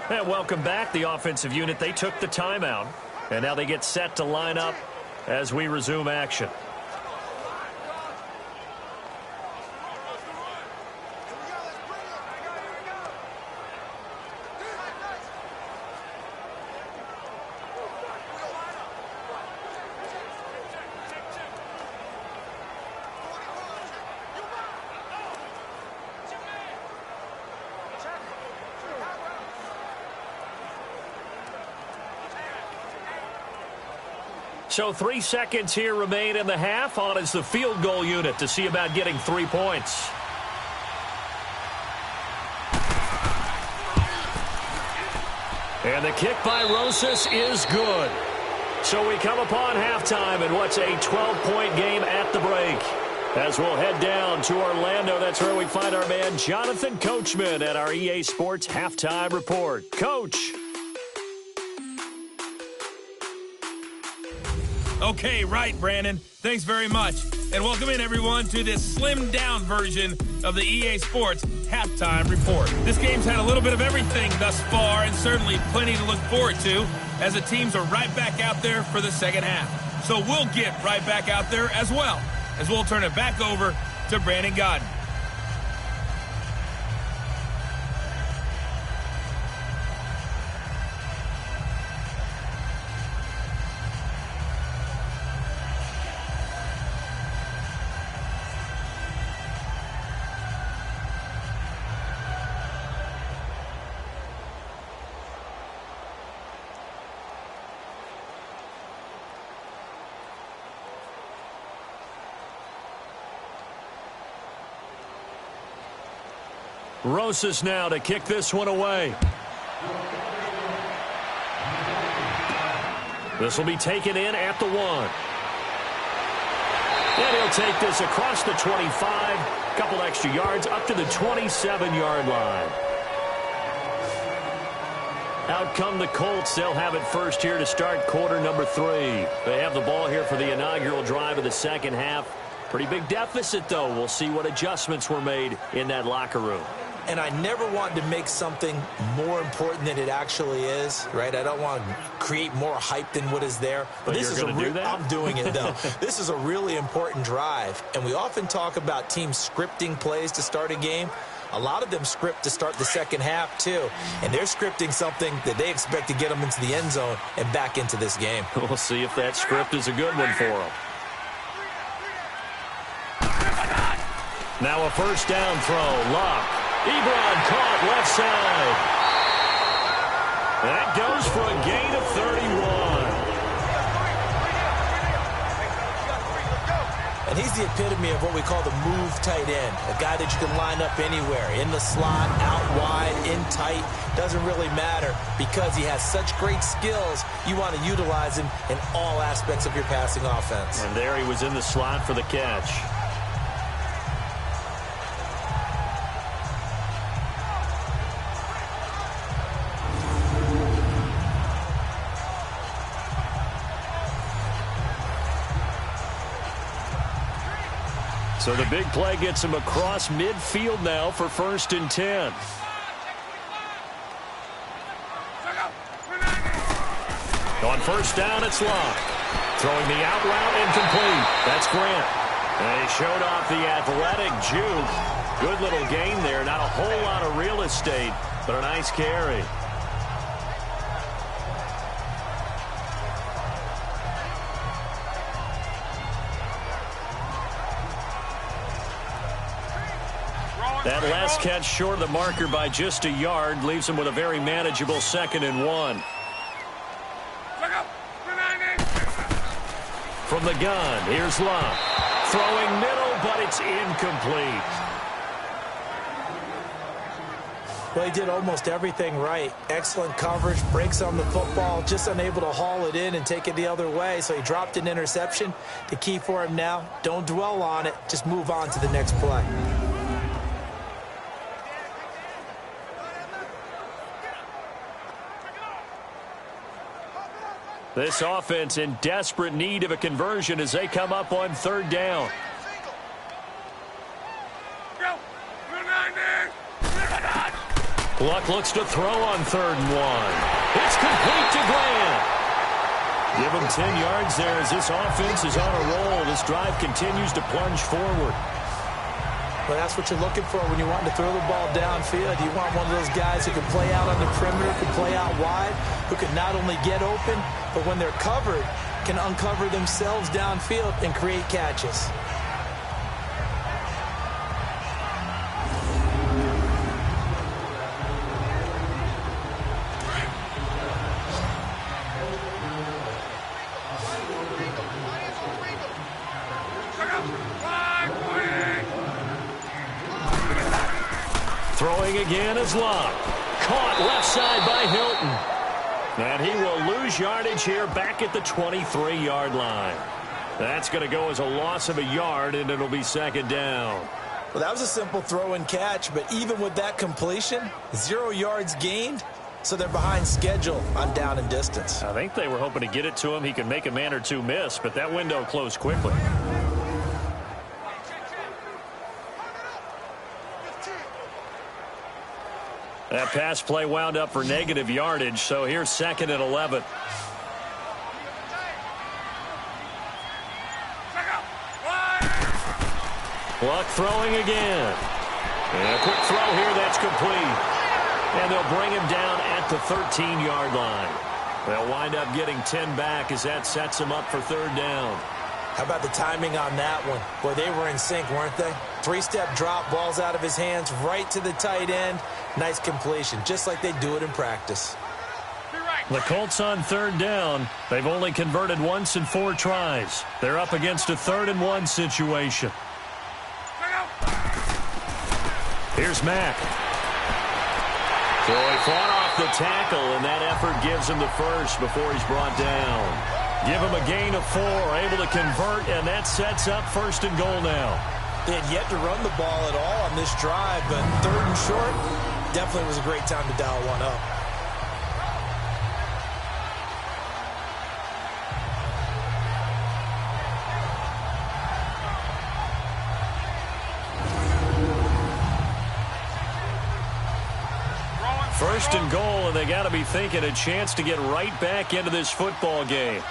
And welcome back, the offensive unit. They took the timeout, and now they get set to line up as we resume action. So 3 seconds here remain in the half. On is the field goal unit to see about getting 3 points. And the kick by Rosas is good. So we come upon halftime in what's a 12-point game at the break. As we'll head down to Orlando, that's where we find our man Jonathan Coachman at our EA Sports Halftime Report. Coach. Okay, right, Brandon. Thanks very much. And welcome in, everyone, to this slimmed-down version of the EA Sports Halftime Report. This game's had a little bit of everything thus far, and certainly plenty to look forward to, as the teams are right back out there for the second half. So we'll get right back out there as well, as we'll turn it back over to Brandon Godden. Rosas now to kick this one away. This will be taken in at the 1. And he'll take this across the 25. Couple extra yards up to the 27-yard line. Out come the Colts. They'll have it first here to start quarter number 3. They have the ball here for the inaugural drive of the second half. Pretty big deficit, though. We'll see what adjustments were made in that locker room. And I never want to make something more important than it actually is, right? I don't want to create more hype than what is there. But this is do that? I'm doing it, though. This is a really important drive. And we often talk about teams scripting plays to start a game. A lot of them script to start the second half, too. And they're scripting something that they expect to get them into the end zone and back into this game. We'll see if that script is a good one for them. Now a first down throw. Locke. Ebron caught left side. That goes for a gain of 31. And he's the epitome of what we call the move tight end. A guy that you can line up anywhere. In the slot, out wide, in tight. Doesn't really matter because he has such great skills. You want to utilize him in all aspects of your passing offense. And there he was in the slot for the catch. So the big play gets him across midfield now for 1st and 10. On first down, it's Locke. Throwing the out route incomplete. That's Grant. And he showed off the athletic juke. Good little gain there. Not a whole lot of real estate, but a nice carry. That last catch short of the marker by just a yard leaves him with a very manageable 2nd and 1. From the gun, here's Locke. Throwing middle, but it's incomplete. Well, he did almost everything right. Excellent coverage, breaks on the football, just unable to haul it in and take it the other way. So he dropped an interception. The key for him now, don't dwell on it. Just move on to the next play. This offense in desperate need of a conversion as they come up on 3rd down. Luck looks to throw on 3rd and 1. It's complete to Grant. Give him 10 yards there as this offense is on a roll. This drive continues to plunge forward. Well, that's what you're looking for when you want to throw the ball downfield. You want one of those guys who can play out on the perimeter, can play out wide, who can not only get open, but when they're covered, can uncover themselves downfield and create catches. Throwing again is Locke. Caught left side by Hilton. And he will lose yardage here back at the 23-yard line. That's going to go as a loss of a yard, and it'll be second down. Well, that was a simple throw and catch, but even with that completion, 0 yards gained, so they're behind schedule on down and distance. I think they were hoping to get it to him. He could make a man or two miss, but that window closed quickly. That pass play wound up for negative yardage, so here's second and 11. Luck throwing again. And a quick throw here, that's complete. And they'll bring him down at the 13-yard line. They'll wind up getting 10 back as that sets him up for third down. How about the timing on that one? Boy, they were in sync, weren't they? 3-step drop, ball's out of his hands, right to the tight end. Nice completion, just like they do it in practice. The Colts on third down. They've only converted once in 4 tries. They're up against a 3rd and 1 situation. Here's Mack. So he fought off the tackle, and that effort gives him the first before he's brought down. Give him a gain of 4, able to convert, and that sets up 1st and goal now. They had yet to run the ball at all on this drive, but 3rd and short definitely was a great time to dial one up. First and goal, and they got to be thinking a chance to get right back into this football game.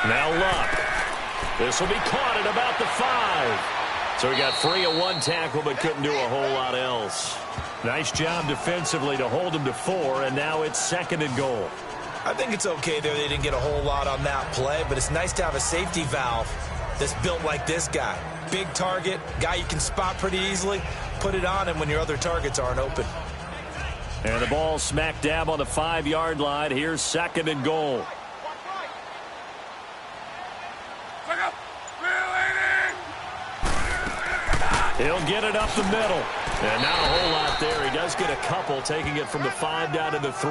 Now Luck. This will be caught at about the 5. So he got free of 1 tackle but couldn't do a whole lot else. Nice job defensively to hold him to 4, and now it's 2nd and goal. I think it's okay there. They didn't get a whole lot on that play, but it's nice to have a safety valve that's built like this guy. Big target, guy you can spot pretty easily. Put it on him when your other targets aren't open. And the ball smack dab on the 5-yard line. Here's 2nd and goal. He'll get it up the middle. And not a whole lot there. He does get a couple, taking it from the 5 down to the 3.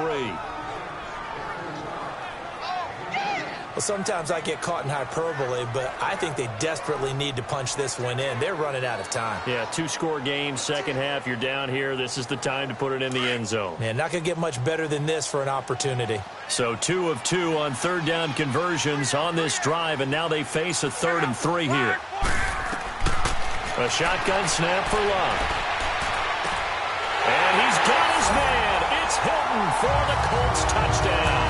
Well, sometimes I get caught in hyperbole, but I think they desperately need to punch this one in. They're running out of time. Yeah, 2-score game, second half. You're down here. This is the time to put it in the end zone. Man, not going to get much better than this for an opportunity. So 2 of 2 on 3rd down conversions on this drive, and now they face a 3rd and 3 here. A shotgun snap for Luck. And he's got his man. It's Hilton for the Colts touchdown.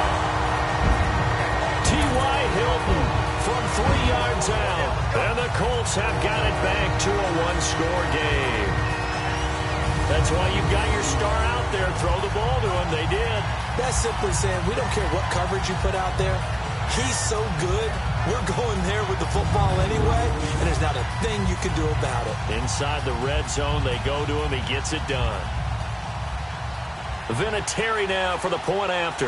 T.Y. Hilton from 3 yards out. And the Colts have got it back to a 1-score game. That's why you've got your star out there. Throw the ball to him. They did. That's simply saying we don't care what coverage you put out there. He's so good. We're going there with the football anyway, and there's not a thing you can do about it. Inside the red zone, they go to him. He gets it done. Vinatieri now for the point after.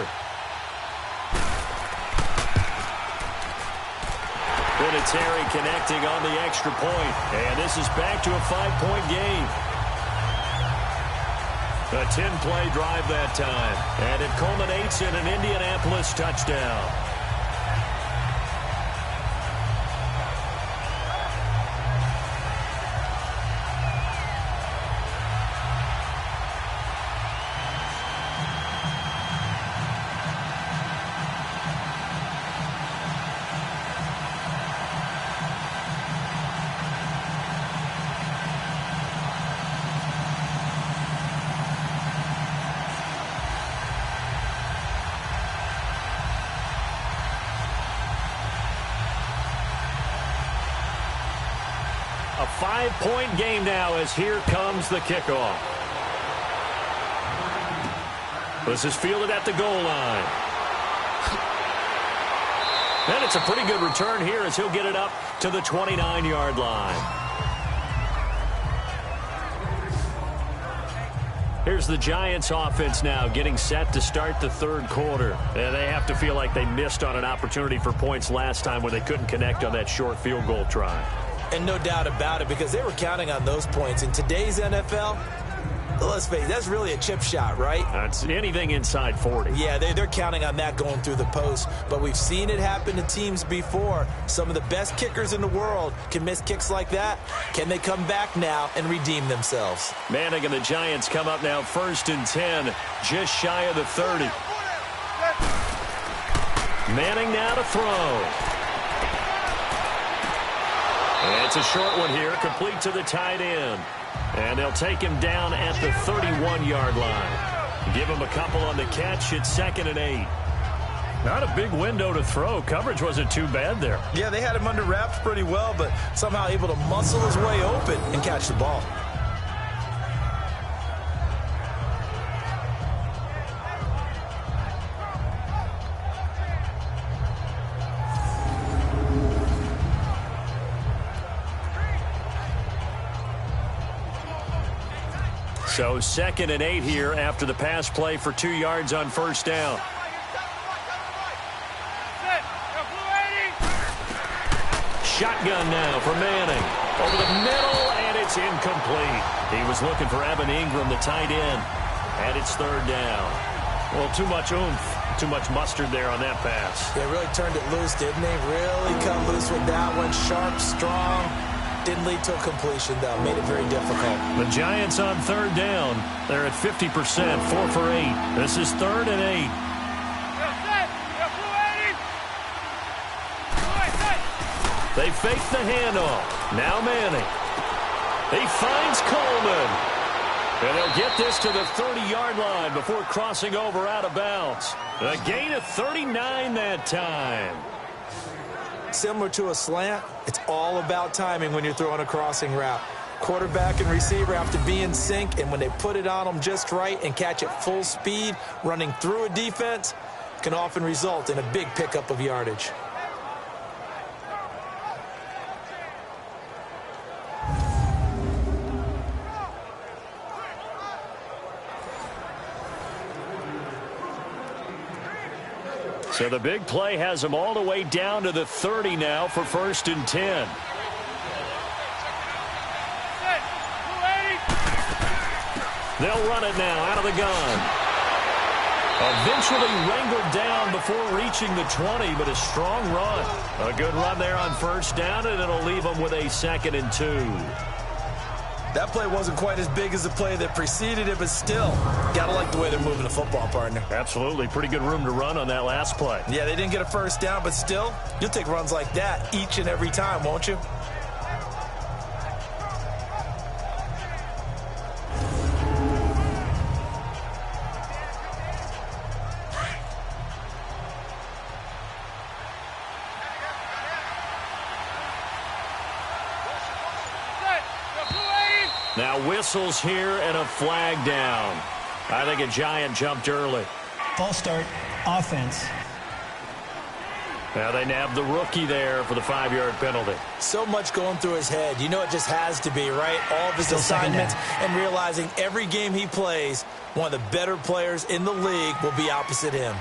Vinatieri connecting on the extra point. And this is back to a 5-point game. A 10-play drive that time. And it culminates in an Indianapolis touchdown. A 5-point game now as here comes the kickoff. This is fielded at the goal line. And it's a pretty good return here as he'll get it up to the 29-yard line. Here's the Giants offense now getting set to start the 3rd quarter. And they have to feel like they missed on an opportunity for points last time when they couldn't connect on that short field goal try. And no doubt about it, because they were counting on those points. In today's NFL, Let's face it, that's really a chip shot, right? That's anything inside 40. Yeah, they're counting on that going through the post. But we've seen it happen to teams before. Some of the best kickers in the world can miss kicks like that. Can they come back now and redeem themselves? Manning and the Giants come up now 1st and 10, just shy of the 30. Manning now to throw. And it's a short one here, complete to the tight end. And they'll take him down at the 31-yard line. Give him a couple on the catch. It's 2nd and 8. Not a big window to throw. Coverage wasn't too bad there. Yeah, they had him under wraps pretty well, but somehow able to muscle his way open and catch the ball. So 2nd and 8 here after the pass play for 2 yards on 1st down. Shotgun now for Manning. Over the middle, and it's incomplete. He was looking for Evan Ingram, the tight end. And it's 3rd down. Well, too much oomph, too much mustard there on that pass. They really turned it loose, didn't they? Really cut loose with that one. Sharp, strong. Didn't lead to a completion, though. Made it very difficult. The Giants on 3rd down. They're at 50%, 4 for 8. This is 3rd and 8. They fake the handoff. Now Manning. He finds Coleman. And he'll get this to the 30-yard line before crossing over out of bounds. A gain of 39 that time. Similar to a slant, it's all about timing when you're throwing a crossing route. Quarterback and receiver have to be in sync, and when they put it on them just right and catch it full speed, running through a defense can often result in a big pickup of yardage. So the big play has them all the way down to the 30 now for 1st and 10. They'll run it now out of the gun. Eventually wrangled down before reaching the 20, but a strong run. A good run there on 1st down, and it'll leave them with a 2nd and 2. That play wasn't quite as big as the play that preceded it, but still, gotta like the way they're moving the football, partner. Absolutely. Pretty good room to run on that last play. Yeah, they didn't get a 1st down, but still, you'll take runs like that each and every time, won't you? Now whistles here and a flag down. I think a Giant jumped early. False start, offense. Now they nabbed the rookie there for the 5-yard penalty. So much going through his head. You know it just has to be, right? All of his assignments and realizing every game he plays, one of the better players in the league will be opposite him.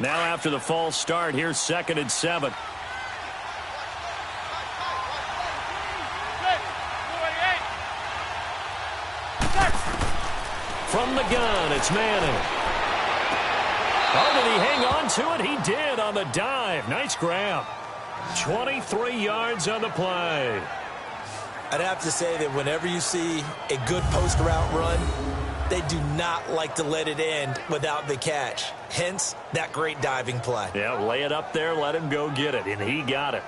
Now after the false start, here's 2nd and 7. From the gun, it's Manning. Oh, did he hang on to it? He did on the dive. Nice grab. 23 yards on the play. I'd have to say that whenever you see a good post route run, they do not like to let it end without the catch. Hence, that great diving play. Yeah, lay it up there, let him go get it, and he got it.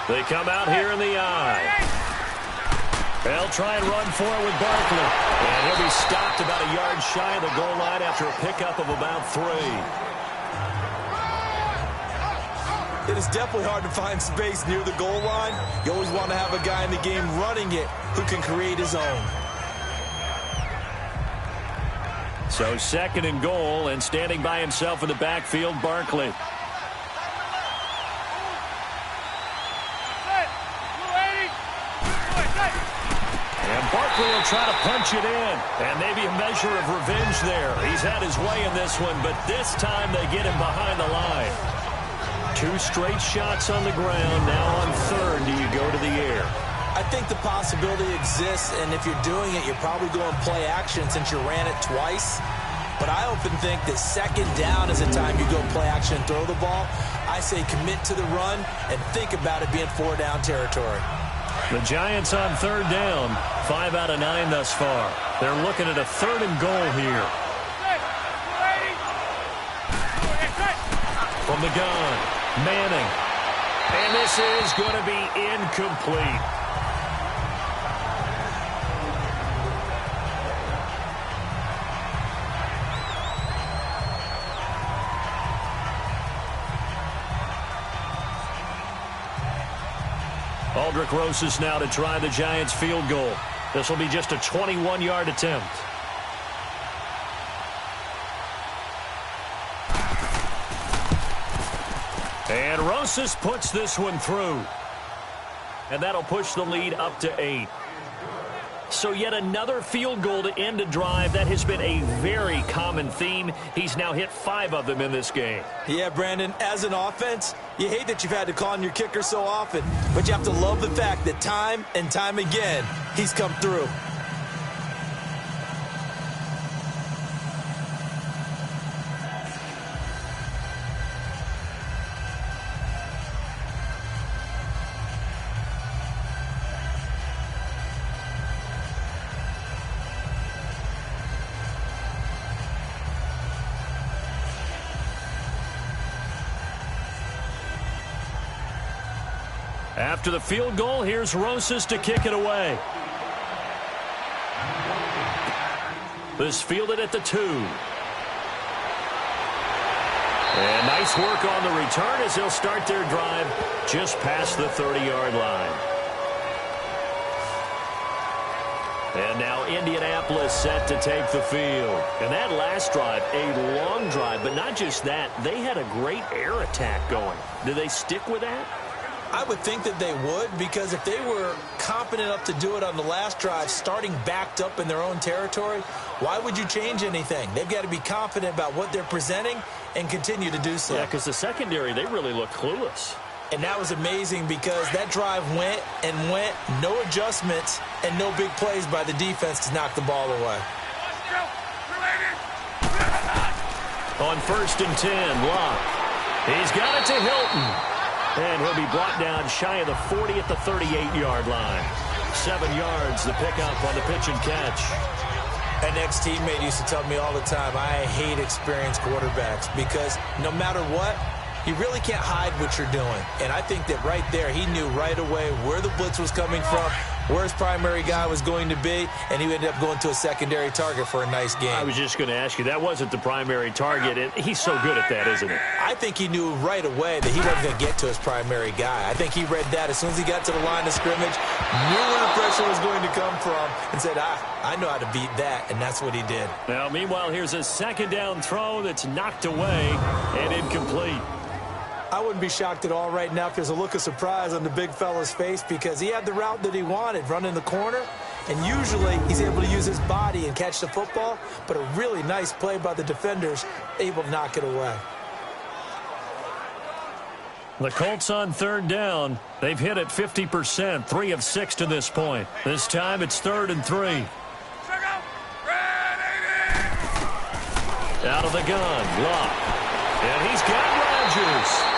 They come out here in the eye. They'll try and run for it with Barkley. And he'll be stopped about a yard shy of the goal line after a pickup of about 3. It is definitely hard to find space near the goal line. You always want to have a guy in the game running it who can create his own. So 2nd and goal, and standing by himself in the backfield, Barkley. And Barkley will try to punch it in. And maybe a measure of revenge there. He's had his way in this one, but this time they get him behind the line. 2 straight shots on the ground. Now on third, do you go to the air? I think the possibility exists, and if you're doing it, you're probably going play action since you ran it twice. But I often think that second down is the time you go play action and throw the ball. I say commit to the run and think about it being 4-down territory. The Giants on third down, 5 out of 9 thus far. They're looking at a 3rd and goal here. From the gun, Manning. And this is going to be incomplete. Aldrick Rosas now to try the Giants field goal. This will be just a 21-yard attempt. And Rosas puts this one through. And that'll push the lead up to 8. So yet another field goal to end a drive. That has been a very common theme. He's now hit 5 of them in this game. Yeah, Brandon, as an offense, you hate that you've had to call on your kicker so often, but you have to love the fact that time and time again, he's come through. After the field goal, here's Rosas to kick it away. This fielded at the 2. And nice work on the return as they'll start their drive just past the 30-yard line. And now Indianapolis set to take the field. And that last drive, a long drive, but not just that. They had a great air attack going. Do they stick with that? I would think that they would, because if they were confident enough to do it on the last drive, starting backed up in their own territory, why would you change anything? They've got to be confident about what they're presenting and continue to do so. Yeah, because the secondary, they really look clueless. And that was amazing because that drive went and went, no adjustments, and no big plays by the defense to knock the ball away. On 1st and 10, Locke. He's got it to Hilton. And he'll be brought down shy of the 40 at the 38-yard line. 7 yards, the pickup on the pitch and catch. An ex-teammate used to tell me all the time, I hate experienced quarterbacks because no matter what, you really can't hide what you're doing. And I think that right there, he knew right away where the blitz was coming from, where his primary guy was going to be, and he ended up going to a secondary target for a nice game. I was just going to ask you, that wasn't the primary target. He's so good at that, isn't he? I think he knew right away that he wasn't going to get to his primary guy. I think he read that as soon as he got to the line of scrimmage, knew where the pressure was going to come from, and said, I know how to beat that, and that's what he did. Now, meanwhile, here's a 2nd down throw that's knocked away and incomplete. I wouldn't be shocked at all right now if there's a look of surprise on the big fella's face because he had the route that he wanted, running the corner, and usually he's able to use his body and catch the football, but a really nice play by the defenders, able to knock it away. The Colts on 3rd down. They've hit it 50%, 3 of 6 to this point. This time it's 3rd and 3. Out of the gun, Locke. And he's got Rodgers.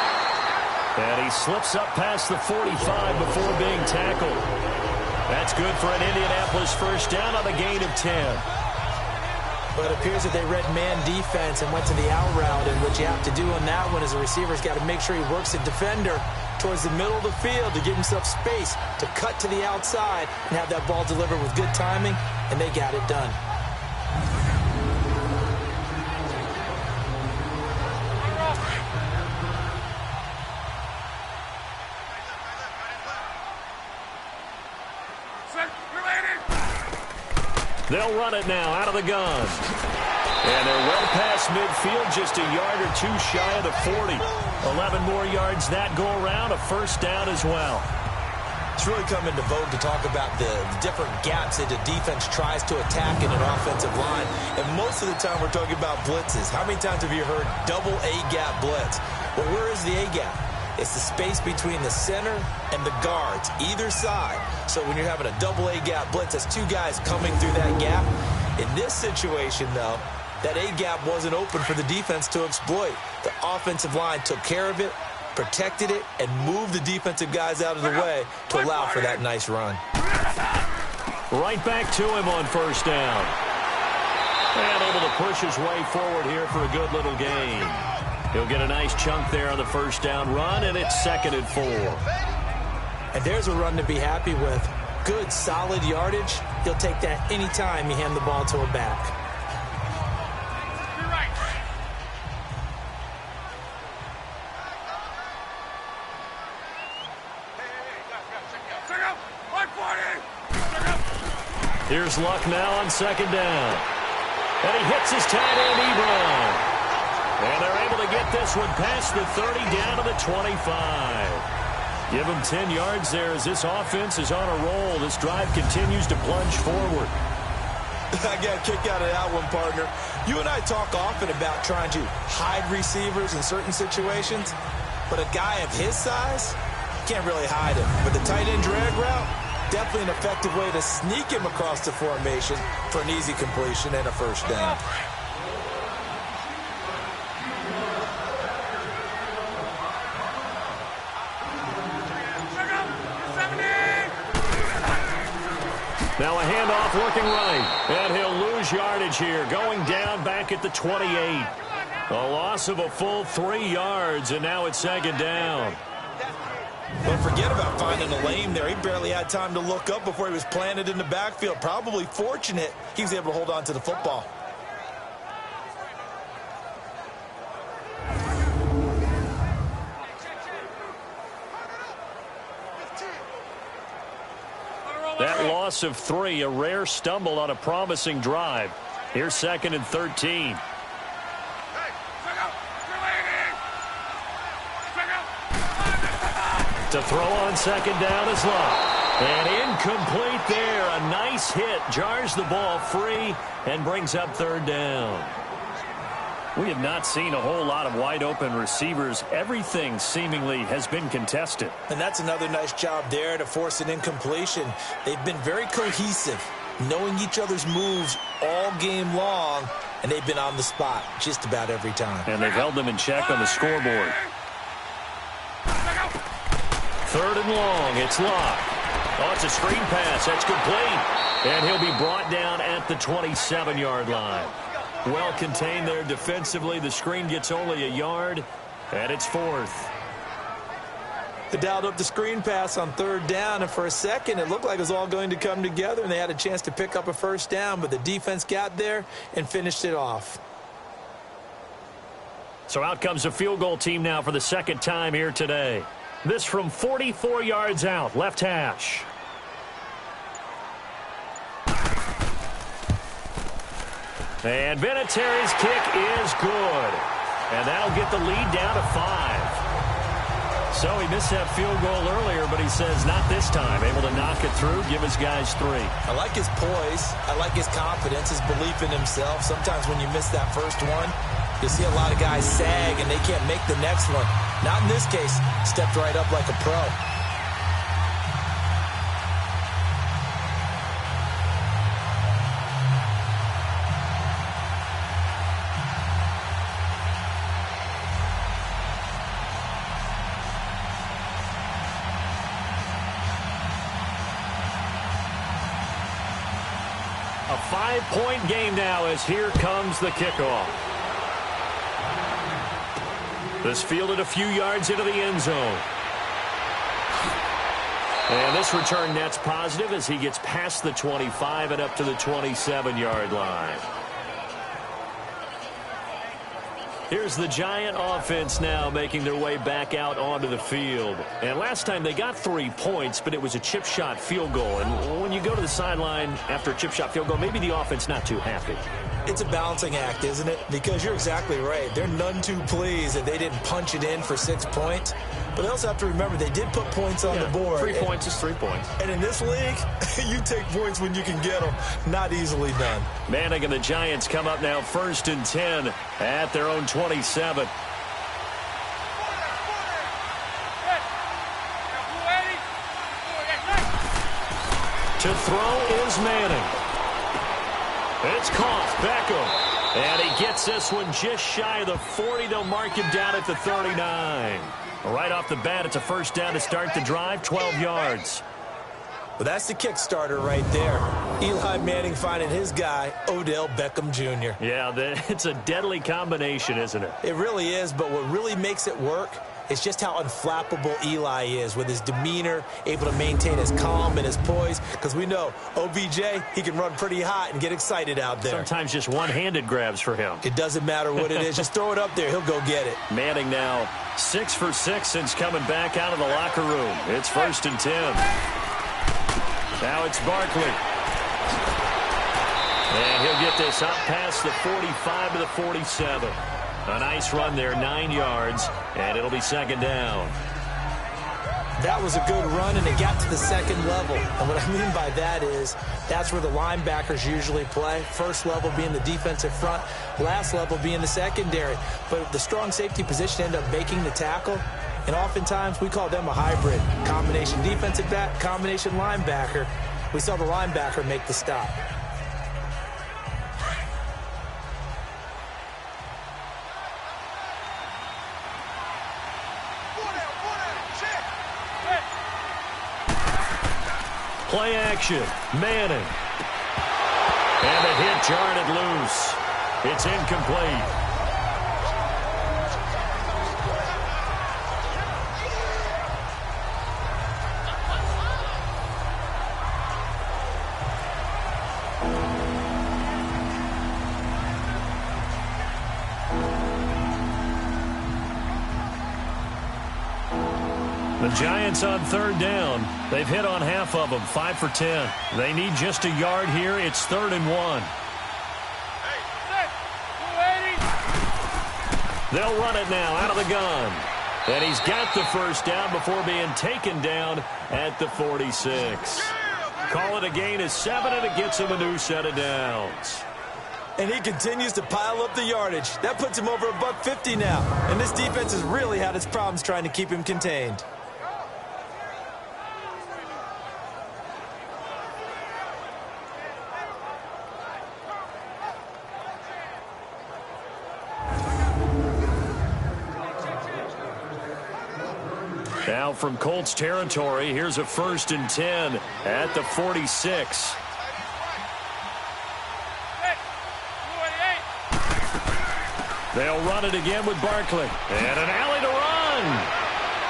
And he slips up past the 45 before being tackled. That's good for an Indianapolis 1st down on a gain of 10. But it appears that they read man defense and went to the out route, and what you have to do on that one is a receiver's got to make sure he works the defender towards the middle of the field to give himself space to cut to the outside and have that ball delivered with good timing, and they got it done. They'll run it now out of the gun. And they're well past midfield, just a yard or 2 shy of the 40. 11 more yards that go around, a 1st down as well. It's really come into vogue to talk about the different gaps that the defense tries to attack in an offensive line. And most of the time we're talking about blitzes. How many times have you heard double A-gap blitz? Well, where is the A-gap? It's the space between the center and the guards, either side. So when you're having a double A-gap blitz, that's two guys coming through that gap. In this situation, though, that A-gap wasn't open for the defense to exploit. The offensive line took care of it, protected it, and moved the defensive guys out of the way to allow for that nice run. Right back to him on first down. And able to push his way forward here for a good little gain. He'll get a nice chunk there on the first down run, and it's 2nd and 4. And there's a run to be happy with. Good, solid yardage. He'll take that anytime you hand the ball to a back. Here's Luck now on 2nd down. And he hits his tight end, Ebron. And they're able to get this one past the 30 down to the 25. Give him 10 yards there as this offense is on a roll. This drive continues to plunge forward. I got a kick out of that one, partner. You and I talk often about trying to hide receivers in certain situations, but a guy of his size can't really hide him. But the tight end drag route, definitely an effective way to sneak him across the formation for an easy completion and a first down. Now a handoff looking right, and he'll lose yardage here, going down back at the 28. A loss of a full 3 yards, and now it's 2nd down. Don't forget about finding a lane there. He barely had time to look up before he was planted in the backfield. Probably fortunate he was able to hold on to the football. That loss of 3, a rare stumble on a promising drive. Here's 2nd and 13. To throw on 2nd down is Luck. And incomplete there. A nice hit. Jars the ball free and brings up 3rd down. We have not seen a whole lot of wide-open receivers. Everything seemingly has been contested. And that's another nice job there to force an incompletion. They've been very cohesive, knowing each other's moves all game long, and they've been on the spot just about every time. And they've held them in check on the scoreboard. 3rd and long. It's Luck. Oh, it's a screen pass. That's complete. And he'll be brought down at the 27-yard line. Well contained there defensively. The screen gets only a yard, and it's 4th. They dialed up the screen pass on 3rd down, and for a second it looked like it was all going to come together, and they had a chance to pick up a first down, but the defense got there and finished it off. So out comes a field goal team now for the 2nd time here today. This from 44 yards out, left hash. And Vinatieri's kick is good. And that'll get the lead down to 5. So he missed that field goal earlier, but he says not this time. Able to knock it through, give his guys 3. I like his poise. I like his confidence, his belief in himself. Sometimes when you miss that first one, you see a lot of guys sag and they can't make the next one. Not in this case. Stepped right up like a pro. A 5-point game now as here comes the kickoff. This fielded a few yards into the end zone. And this return net's positive as he gets past the 25 and up to the 27-yard line. Here's the Giant offense now making their way back out onto the field. And last time they got 3 points, but it was a chip shot field goal. And when you go to the sideline after a chip shot field goal, maybe the offense not too happy. It's a balancing act, isn't it? Because you're exactly right. They're none too pleased that they didn't punch it in for 6 points. But they also have to remember they did put points on the board. 3 points is 3 points. And in this league, you take points when you can get them. Not easily done. Manning and the Giants come up now 1st and 10 at their own 27. To throw is Manning. It's caught. Beckham. And he gets this one just shy of the 40. They'll mark him down at the 39. Right off the bat, it's a first down to start the drive, 12 yards. Well, that's the kickstarter right there. Eli Manning finding his guy, Odell Beckham Jr. Yeah, it's a deadly combination, isn't it? It really is, but what really makes it work is just how unflappable Eli is with his demeanor, able to maintain his calm and his poise, because we know OBJ, he can run pretty hot and get excited out there. Sometimes just one-handed grabs for him. It doesn't matter what it is. Just throw it up there. He'll go get it. Manning now 6 for 6 since coming back out of the locker room. It's 1st and 10. Now it's Barkley. And he'll get this up past the 45 to the 47. A nice run there, 9 yards, and it'll be 2nd down. That was a good run, and it got to the 2nd level. And what I mean by that is that's where the linebackers usually play. First level being the defensive front, last level being the secondary. But the strong safety position ended up making the tackle, and oftentimes we call them a hybrid. Combination defensive back, combination linebacker. We saw the linebacker make the stop. Play action. Manning. And the hit jarred it loose. It's incomplete. The Giants on 3rd down. They've hit on half of them, 5 for 10. They need just a yard here. It's 3rd and 1. They'll run it now out of the gun. And he's got the first down before being taken down at the 46. Call it a gain of 7, and it gets him a new set of downs. And he continues to pile up the yardage. That puts him over $150 now. And this defense has really had its problems trying to keep him contained. Now from Colts territory, here's a 1st and 10 at the 46. They'll run it again with Barkley. And an alley to run.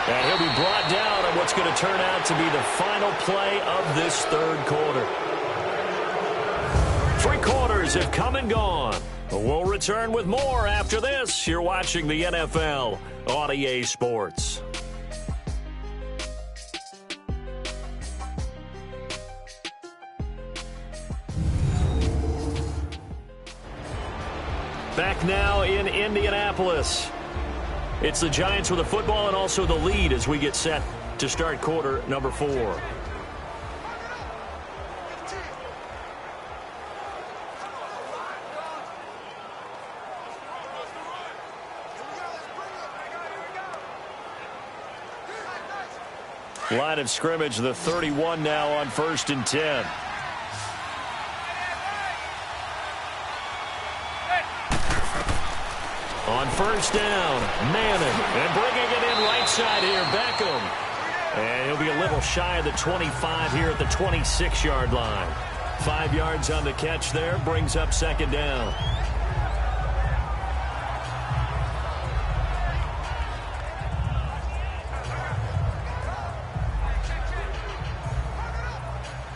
And he'll be brought down on what's going to turn out to be the final play of this 3rd quarter. 3 quarters have come and gone. We'll return with more after this. You're watching the NFL on EA Sports. Back now in Indianapolis. It's the Giants with the football and also the lead as we get set to start quarter number 4. Line of scrimmage, the 31 now on 1st and 10. On 1st down, Manning, and bringing it in right side here, Beckham. And he'll be a little shy of the 25 here at the 26-yard line. 5 yards on the catch there, brings up 2nd down.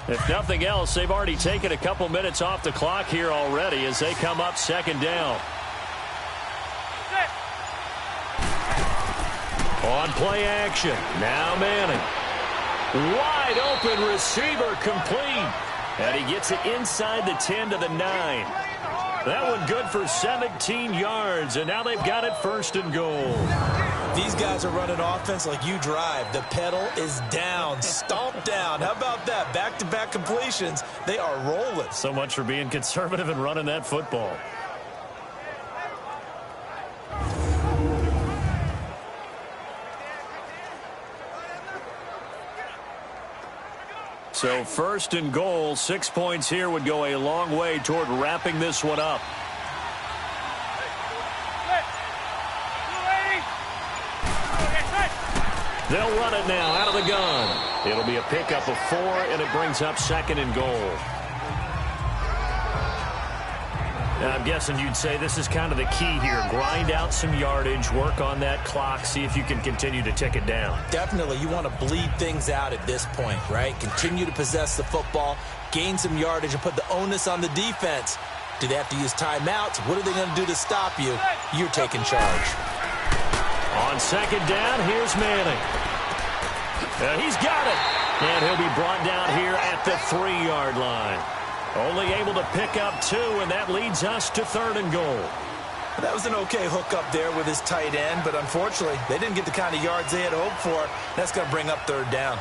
If nothing else, they've already taken a couple minutes off the clock here already as they come up 2nd down. On play action, now Manning. Wide open receiver complete. And he gets it inside the 10 to the 9. That one good for 17 yards, and now they've got it 1st and goal. These guys are running offense like you drive. The pedal is down, stomped down. How about that? Back-to-back completions. They are rolling. So much for being conservative and running that football. So 1st and goal, 6 points here would go a long way toward wrapping this one up. They'll run it now out of the gun. It'll be a pickup of 4, and it brings up 2nd and goal. Now, I'm guessing you'd say this is kind of the key here. Grind out some yardage, work on that clock, see if you can continue to tick it down. Definitely. You want to bleed things out at this point, right? Continue to possess the football, gain some yardage, and put the onus on the defense. Do they have to use timeouts? What are they going to do to stop you? You're taking charge. On 2nd down, here's Manning. He's got it. And he'll be brought down here at the 3-yard line. Only able to pick up 2, and that leads us to 3rd and goal. That was an okay hook up there with his tight end, but unfortunately, they didn't get the kind of yards they had hoped for. That's going to bring up 3rd down.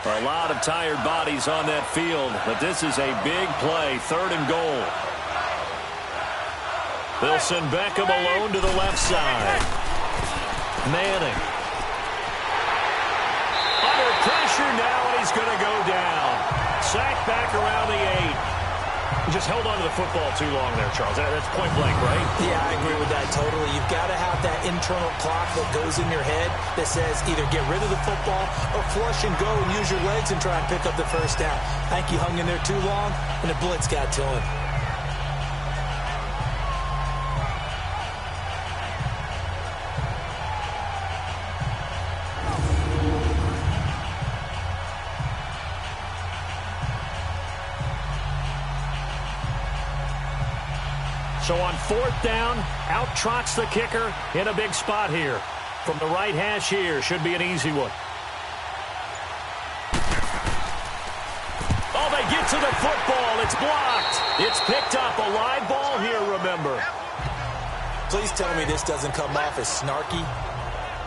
A lot of tired bodies on that field, but this is a big play, 3rd and goal. They'll send Beckham alone to the left side. Manning. Under pressure now, and he's going to go down. Sacked back around the 8. He just held on to the football too long there, Charles. That's point blank, right? Yeah, I agree with that totally. You've got to have that internal clock that goes in your head that says either get rid of the football or flush and go and use your legs and try and pick up the 1st down. I think he hung in there too long, and the blitz got to him. So on 4th down, out trots the kicker in a big spot here. From the right hash here, should be an easy one. Oh, they get to the football. It's blocked. It's picked up. A live ball here, remember. Please tell me this doesn't come off as snarky,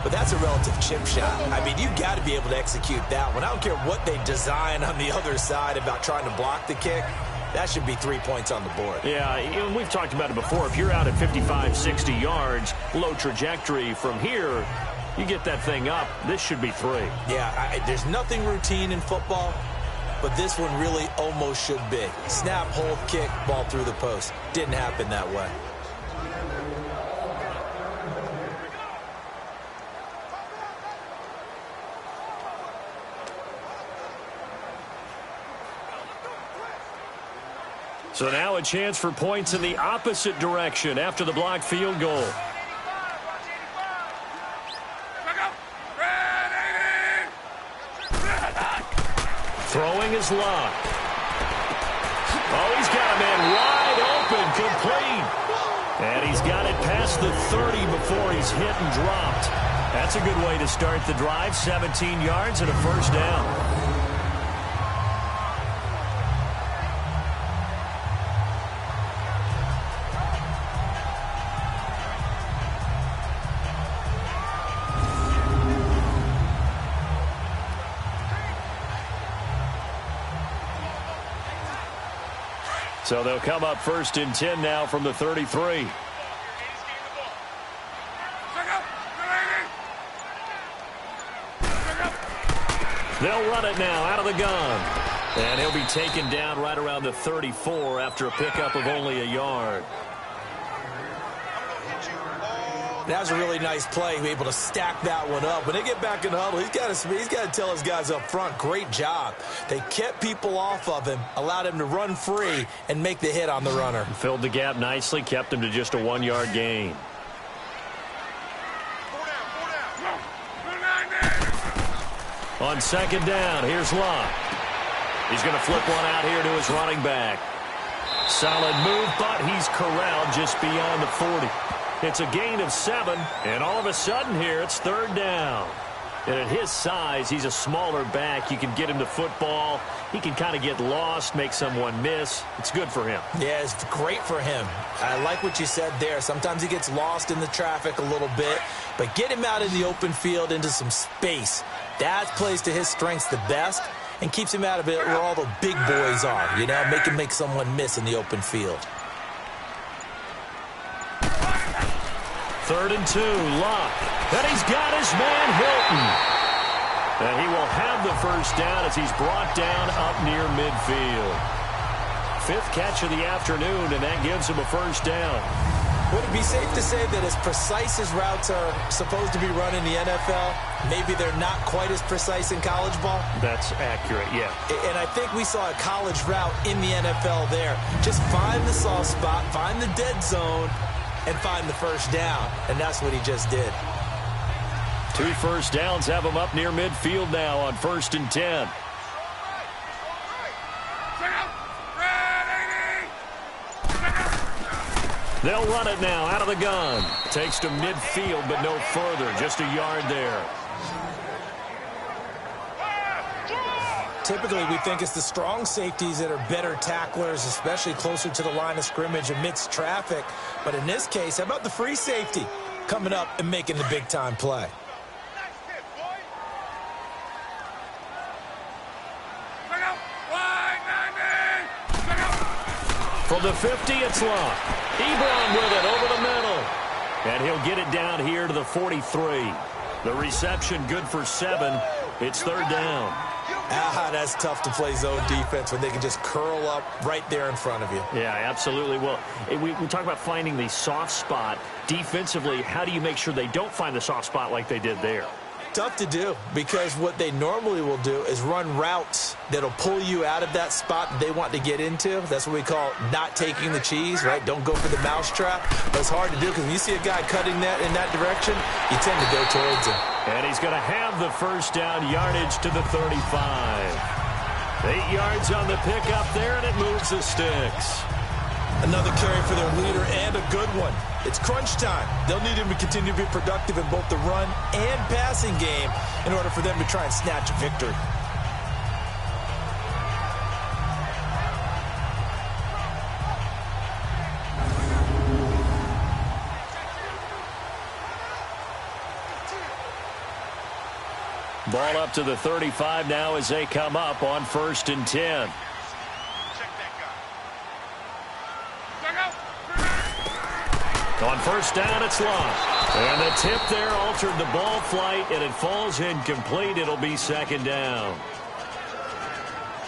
but that's a relative chip shot. I mean, you've got to be able to execute that one. I don't care what they design on the other side about trying to block the kick. That should be 3 points on the board. Yeah, we've talked about it before. If you're out at 55, 60 yards, low trajectory from here, you get that thing up, this should be 3. Yeah, there's nothing routine in football, but this one really almost should be. Snap, hold, kick, ball through the post. Didn't happen that way. So now a chance for points in the opposite direction after the blocked field goal. Throwing is Luck. Oh, he's got a man wide open, complete. And he's got it past the 30 before he's hit and dropped. That's a good way to start the drive. 17 yards and a 1st down. So they'll come up 1st and 10 now from the 33. They'll run it now out of the gun. And he'll be taken down right around the 34 after a pickup of only a yard. That was a really nice play, able to stack that one up. When they get back in the huddle, he's got to tell his guys up front, great job. They kept people off of him, allowed him to run free, and make the hit on the runner. Filled the gap nicely, kept him to just a 1-yard gain. On 2nd down, here's Luck. He's going to flip one out here to his running back. Solid move, but he's corralled just beyond the 40. It's a gain of 7, and all of a sudden here, it's 3rd down. And at his size, he's a smaller back. You can get him to football. He can kind of get lost, make someone miss. It's good for him. Yeah, it's great for him. I like what you said there. Sometimes he gets lost in the traffic a little bit, but get him out in the open field into some space. That plays to his strengths the best and keeps him out of it where all the big boys are, you know, make someone miss in the open field. 3rd and 2, Luck. And he's got his man Hilton. And he will have the first down as he's brought down up near midfield. 5th catch of the afternoon, and that gives him a first down. Would it be safe to say that as precise as routes are supposed to be run in the NFL, maybe they're not quite as precise in college ball? That's accurate, yeah. And I think we saw a college route in the NFL there. Just find the soft spot, find the dead zone, and find the first down. And that's what he just did. 2 first downs have him up near midfield now on 1st and 10. They'll run it now out of the gun. Takes to midfield, but no further. Just a yard there. Typically, we think it's the strong safeties that are better tacklers, especially closer to the line of scrimmage amidst traffic. But in this case, how about the free safety coming up and making the big-time play? From the 50, it's Luck. Ebron with it over the middle. And he'll get it down here to the 43. The reception good for 7. It's 3rd down. That's tough to play zone defense when they can just curl up right there in front of you. Yeah, absolutely. Well, we talk about finding the soft spot. Defensively, how do you make sure they don't find the soft spot like they did there? Tough to do, because what they normally will do is run routes that'll pull you out of that spot that they want to get into. That's what we call not taking the cheese, right? Don't go for the mousetrap. But it's hard to do because when you see a guy cutting that in that direction, you tend to go towards him. And he's going to have the first down yardage to the 35. 8 yards on the pickup there, and it moves the sticks. Another carry for their leader, and a good one. It's crunch time. They'll need him to continue to be productive in both the run and passing game in order for them to try and snatch a victory. Ball up to the 35 now as they come up on 1st and 10. On 1st down, it's Luck. And the tip there altered the ball flight, and it falls incomplete. It'll be 2nd down.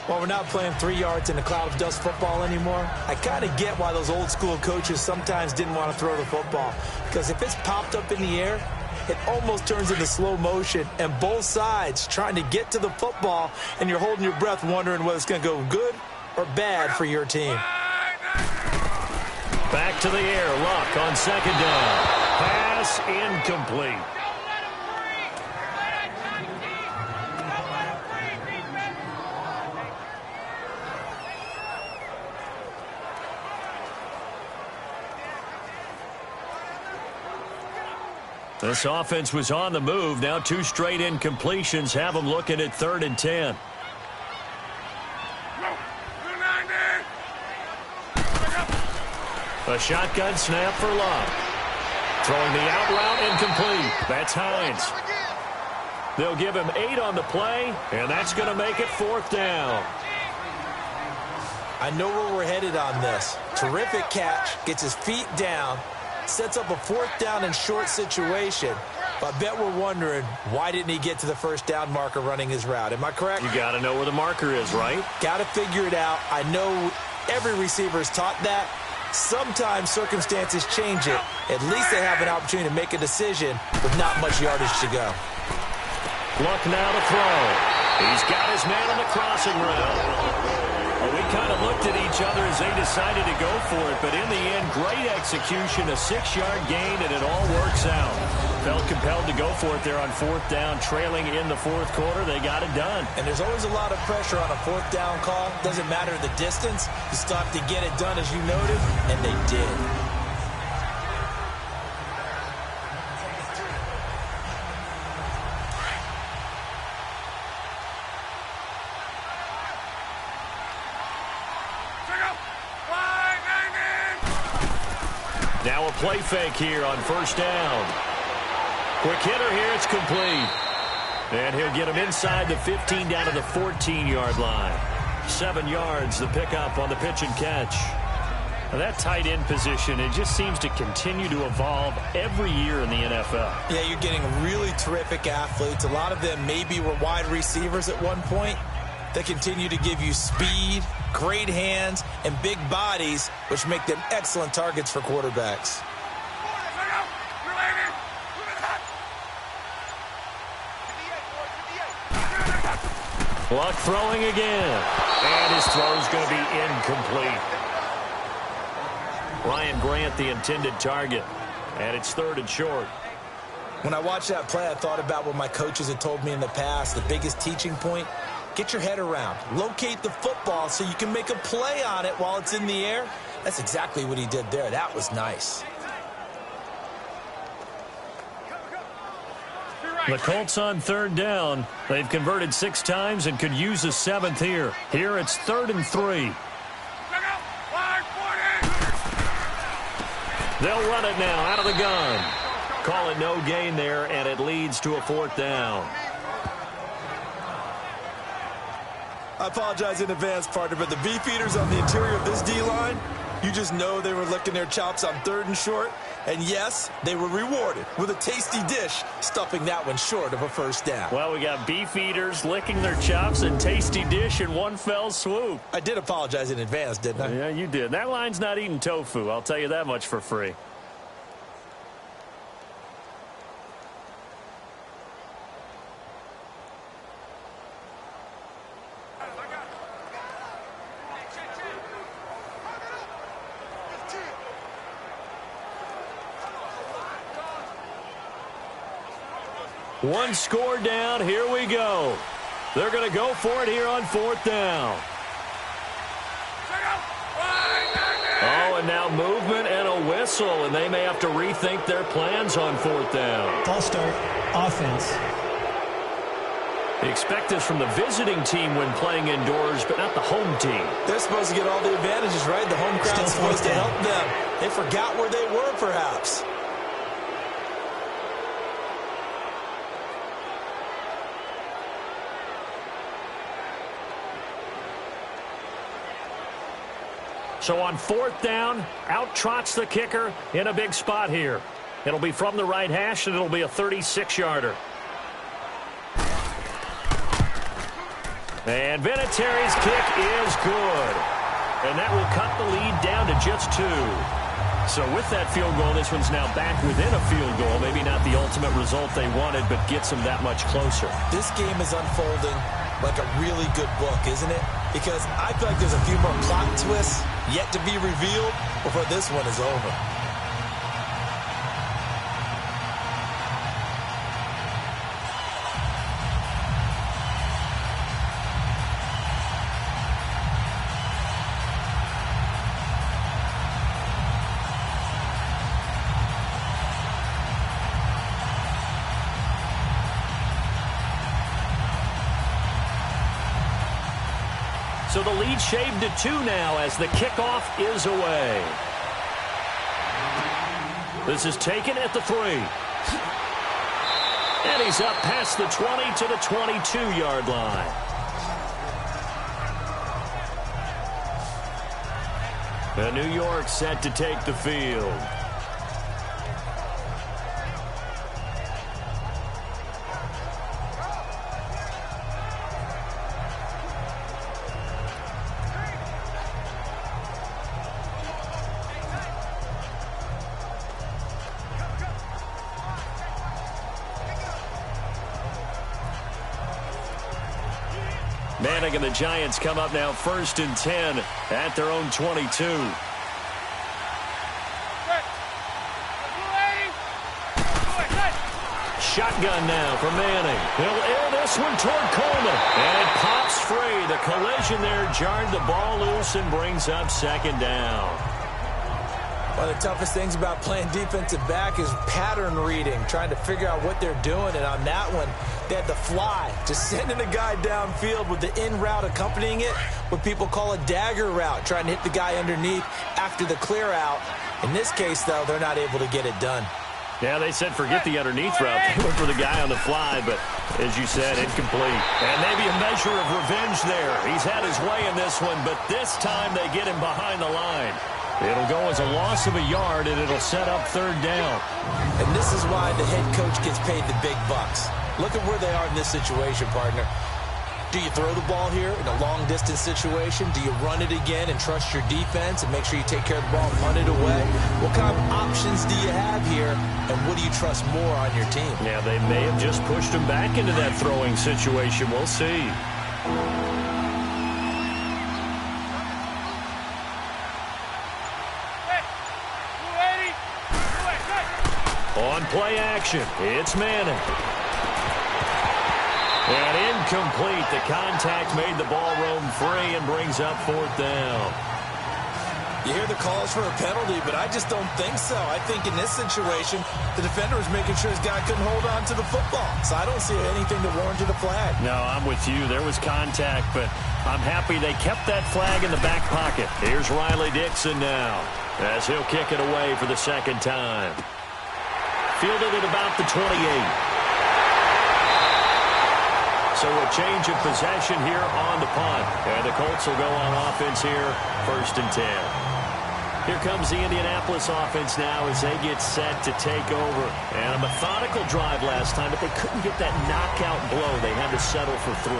Well, we're not playing 3 yards in a cloud of dust football anymore. I kind of get why those old school coaches sometimes didn't want to throw the football. Because if it's popped up in the air, it almost turns into slow motion, and both sides trying to get to the football, and you're holding your breath wondering whether it's going to go good or bad for your team. Back to the air. Luck on 2nd down. Pass incomplete. This offense was on the move. Now 2 straight incompletions have them looking at 3rd and 10. A shotgun snap for Luck. Throwing the out route incomplete. That's Hines. They'll give him 8 on the play, and that's going to make it 4th down. I know where we're headed on this. Terrific catch, gets his feet down, sets up a 4th down and short situation. But I bet we're wondering, why didn't he get to the 1st down marker running his route? Am I correct? You got to know where the marker is, right? Got to figure it out. I know every receiver is taught that. Sometimes circumstances change it. At least they have an opportunity to make a decision with not much yardage to go. Luck now to throw. He's got his man on the crossing route. Well, we kind of looked at each other as they decided to go for it, but in the end, great execution, a 6-yard gain, and it all works out. Felt compelled to go for it there on fourth down, trailing in the fourth quarter. They got it done. And there's always a lot of pressure on a fourth down call. Doesn't matter the distance. You still have to get it done, as you noted, and they did. Now a play fake here on first down. Quick hitter here, it's complete. And he'll get him inside the 15 down to the 14-yard line. 7 yards, the pickup on the pitch and catch. Now that tight end position, it just seems to continue to evolve every year in the NFL. Yeah, you're getting really terrific athletes. A lot of them maybe were wide receivers at one point. They continue to give you speed, great hands, and big bodies, which make them excellent targets for quarterbacks. Luck throwing again. And his throw's going to be incomplete. Ryan Grant, the intended target. And it's 3rd and short. When I watched that play, I thought about what my coaches had told me in the past. The biggest teaching point, get your head around. Locate the football so you can make a play on it while it's in the air. That's exactly what he did there. That was nice. The Colts on 3rd down. They've converted 6 times and could use a 7th here. Here it's 3rd and 3. They'll run it now out of the gun. Call it no gain there, and it leads to a 4th down. I apologize in advance, partner, but the beefeaters on the interior of this D-line, you just know they were licking their chops on 3rd and short. And yes, they were rewarded with a tasty dish, stuffing that one short of a first down. Well, we got beef eaters licking their chops and tasty dish in one fell swoop. I did apologize in advance, didn't I? Yeah, you did. That line's not eating tofu. I'll tell you that much for free. One score down. Here we go. They're going to go for it here on 4th down. Oh, and now movement and a whistle, and they may have to rethink their plans on 4th down. False start, offense. They expect this from the visiting team when playing indoors, but not the home team. They're supposed to get all the advantages, right? The home crowd's supposed to help them. They forgot where they were, perhaps. So on 4th down, out trots the kicker in a big spot here. It'll be from the right hash, and it'll be a 36-yarder. And Vinatieri's kick is good. And that will cut the lead down to just 2. So with that field goal, this one's now back within a field goal. Maybe not the ultimate result they wanted, but gets them that much closer. This game is unfolding like a really good book, isn't it? Because I feel like there's a few more plot twists yet to be revealed before this one is over. So the lead shaved to 2 now as the kickoff is away. This is taken at the 3. And he's up past the 20 to the 22-yard line. And New York set to take the field. Manning and the Giants come up now 1st and 10 at their own 22. shotgun now for Manning. He'll air this one toward Coleman. And it pops free. The collision there jarred the ball loose and brings up second down. One of the toughest things about playing defensive back is pattern reading, trying to figure out what they're doing. And on that one, they had the fly, just sending a guy downfield with the in route accompanying it, what people call a dagger route, trying to hit the guy underneath after the clear out. In this case, though, they're not able to get it done. Yeah, they said forget the underneath route. They went for the guy on the fly, but as you said, incomplete. And maybe a measure of revenge there. He's had his way in this one, but this time they get him behind the line. It'll go as a loss of a yard, and it'll set up third down. And this is why the head coach gets paid the big bucks. Look at where they are in this situation, partner. Do you throw the ball here in a long-distance situation? Do you run it again and trust your defense and make sure you take care of the ball and punt it away? What kind of options do you have here, and what do you trust more on your team? Yeah, they may have just pushed him back into that throwing situation. We'll see. On play action, it's Manning. And incomplete. The contact made the ball roam free and brings up fourth down. You hear the calls for a penalty, but I just don't think so. I think in this situation, the defender was making sure his guy couldn't hold on to the football. So I don't see anything that warranted a flag. No, I'm with you. There was contact, but I'm happy they kept that flag in the back pocket. Here's Riley Dixon now, as he'll kick it away for the second time. Fielded at about the 28. So a change of possession here on the punt. And the Colts will go on offense here, 1st and 10. Here comes the Indianapolis offense now as they get set to take over. And a methodical drive last time, but they couldn't get that knockout blow. They had to settle for 3.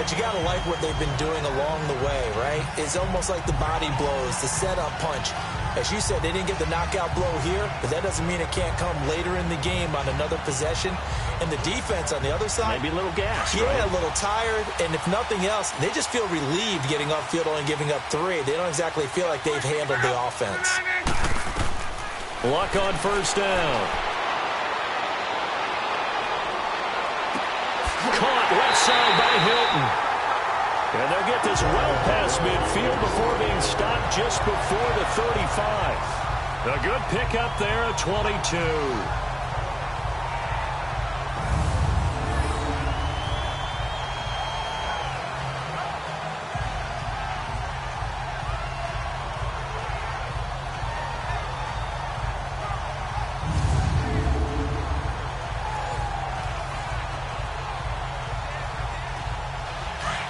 But you got to like what they've been doing along the way, right? It's almost like the body blows, the setup punch. As you said, they didn't get the knockout blow here, but that doesn't mean it can't come later in the game on another possession. And the defense on the other side, maybe a little gas, yeah, right? A little tired. And if nothing else, they just feel relieved getting upfield only giving up 3. They don't exactly feel like they've handled the offense. Luck on 1st down. Caught left side by Hilton. And they'll get this well past midfield before being stopped just before the 35. A good pickup there at 22.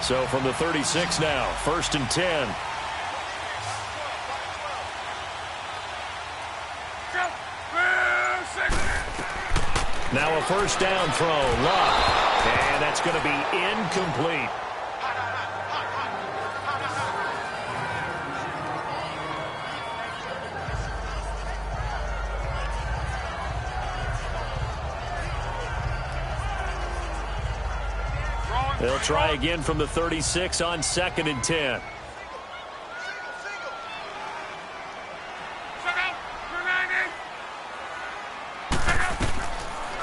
So from the 36 now, 1st and 10. Now a 1st down throw, Luck. And that's going to be incomplete. They'll try again from the 36 on 2nd and 10.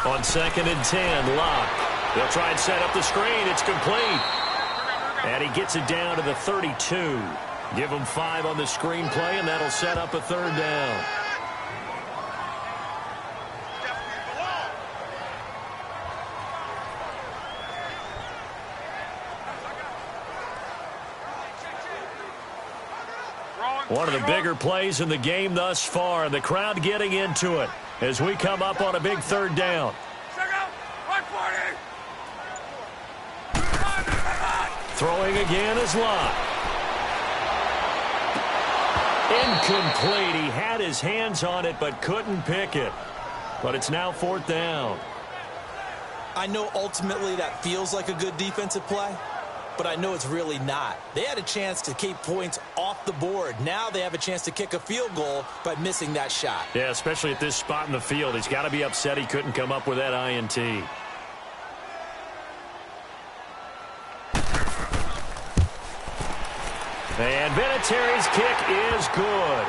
On 2nd and 10, Locke. They'll try and set up the screen. It's complete. And he gets it down to the 32. Give him 5 on the screenplay, and that'll set up a 3rd down. One of the bigger plays in the game thus far, and the crowd getting into it as we come up on a big 3rd down. Throwing again is Locke. Incomplete. He had his hands on it but couldn't pick it. But it's now 4th down. I know ultimately that feels like a good defensive play, but I know it's really not. They had a chance to keep points off the board. Now they have a chance to kick a field goal by missing that shot. Yeah, especially at this spot in the field. He's got to be upset he couldn't come up with that INT. And Vinatieri's kick is good.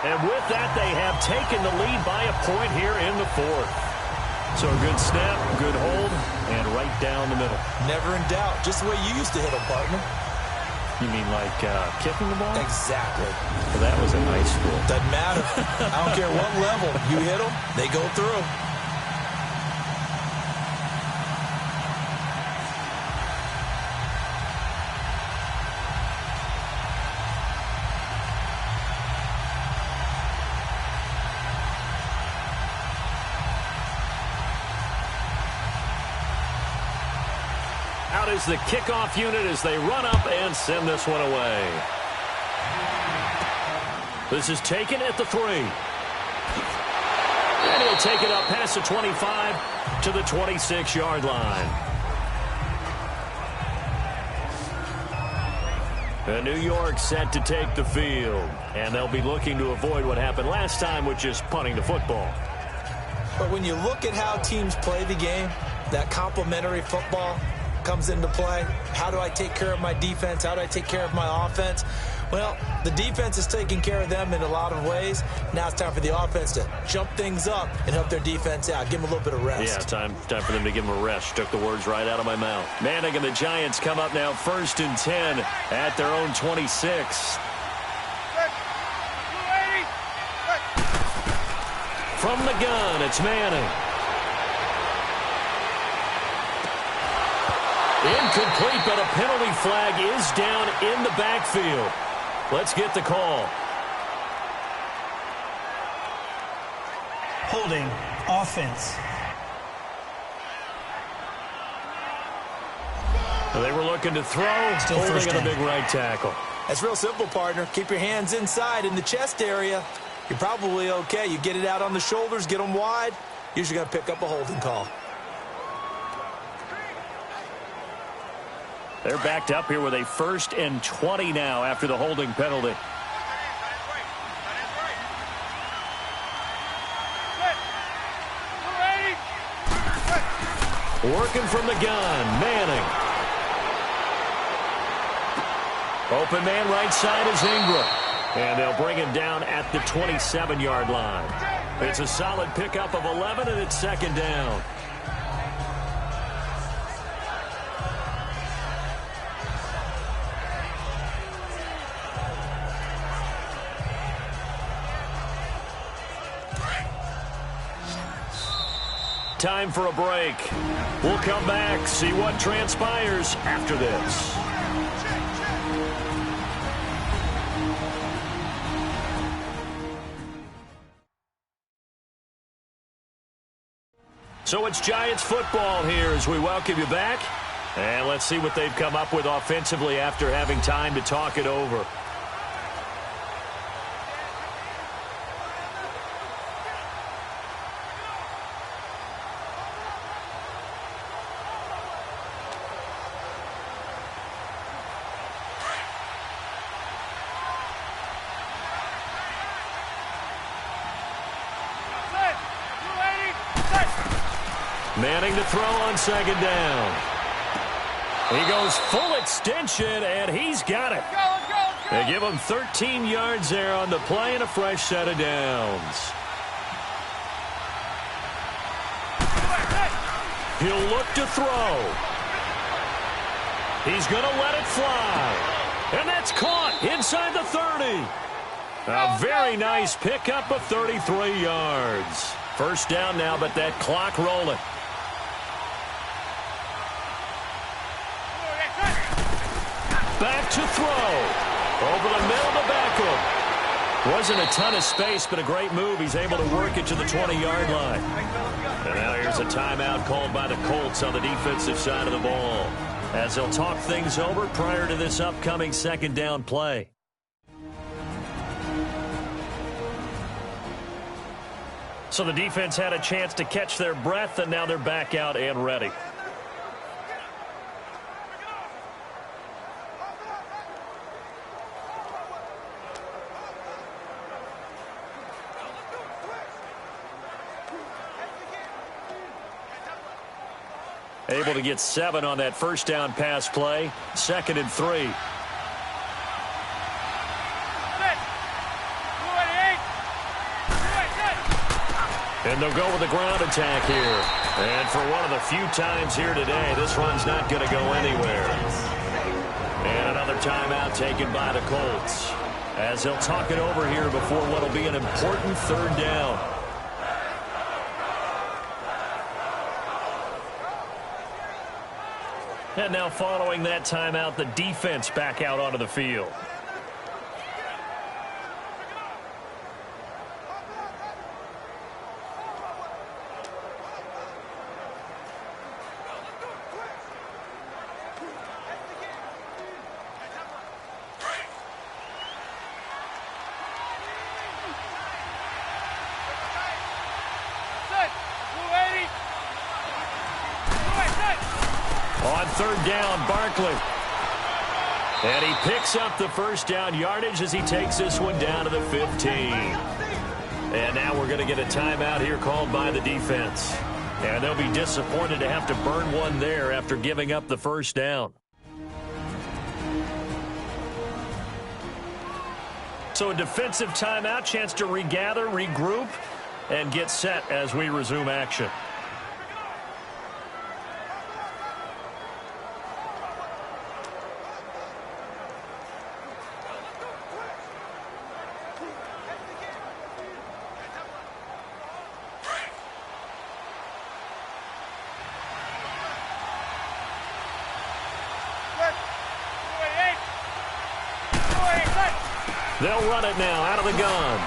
And with that, they have taken the lead by a point here in the 4th. So a good snap, good hold, and right down the middle. Never in doubt. Just the way you used to hit them, partner. You mean like kicking the ball? Exactly. Well, that was in high school. Doesn't matter. I don't care what level. You hit them, they go through. Out is the kickoff unit as they run up and send this one away. This is taken at the 3. And he'll take it up past the 25 to the 26-yard line. And New York set to take the field. And they'll be looking to avoid what happened last time, which is punting the football. But when you look at how teams play the game, that complementary football comes into play. How do I take care of my defense? How do I take care of my offense? Well, the defense is taking care of them in a lot of ways. Now it's time for the offense to jump things up and help their defense out. Give them a little bit of rest. Yeah, time for them to give them a rest. Took the words right out of my mouth. Manning and the Giants come up now 1st and 10 at their own 26. From the gun, it's Manning. Incomplete, but a penalty flag is down in the backfield. Let's get the call. Holding, offense. They were looking to throw, Still holding first on a down. big right tackle. That's real simple, partner. Keep your hands inside in the chest area. You're probably okay. You get it out on the shoulders, get them wide. Usually going to pick up a holding call. They're backed up here with a 1st and 20 now after the holding penalty. Working from the gun, Manning. Open man right side is Ingram. And they'll bring him down at the 27-yard line. It's a solid pickup of 11, and it's 2nd down. Time for a break. We'll come back, see what transpires after this. So it's Giants football here as we welcome you back. And let's see what they've come up with offensively after having time to talk it over. Manning to throw on 2nd down. He goes full extension, and he's got it. They give him 13 yards there on the play and a fresh set of downs. He'll look to throw. He's going to let it fly. And that's caught inside the 30. A very nice pickup of 33 yards. 1st down now, but that clock rolling. Back to throw. Over the middle to Beckham. Wasn't a ton of space, but a great move. He's able to work it to the 20-yard line. And now here's a timeout called by the Colts on the defensive side of the ball, as they'll talk things over prior to this upcoming 2nd down play. So the defense had a chance to catch their breath, and now they're back out and ready. Able to get 7 on that 1st down pass play. 2nd and 3. And they'll go with the ground attack here. And for one of the few times here today, this run's not going to go anywhere. And another timeout taken by the Colts, as he'll talk it over here before what will be an important third down. And now following that timeout, the defense back out onto the field. On third down, Barkley. And he picks up the first down yardage as he takes this one down to the 15. And now we're going to get a timeout here called by the defense. And they'll be disappointed to have to burn one there after giving up the first down. So a defensive timeout, chance to regather, regroup, and get set as we resume action. They'll run it now out of the gun.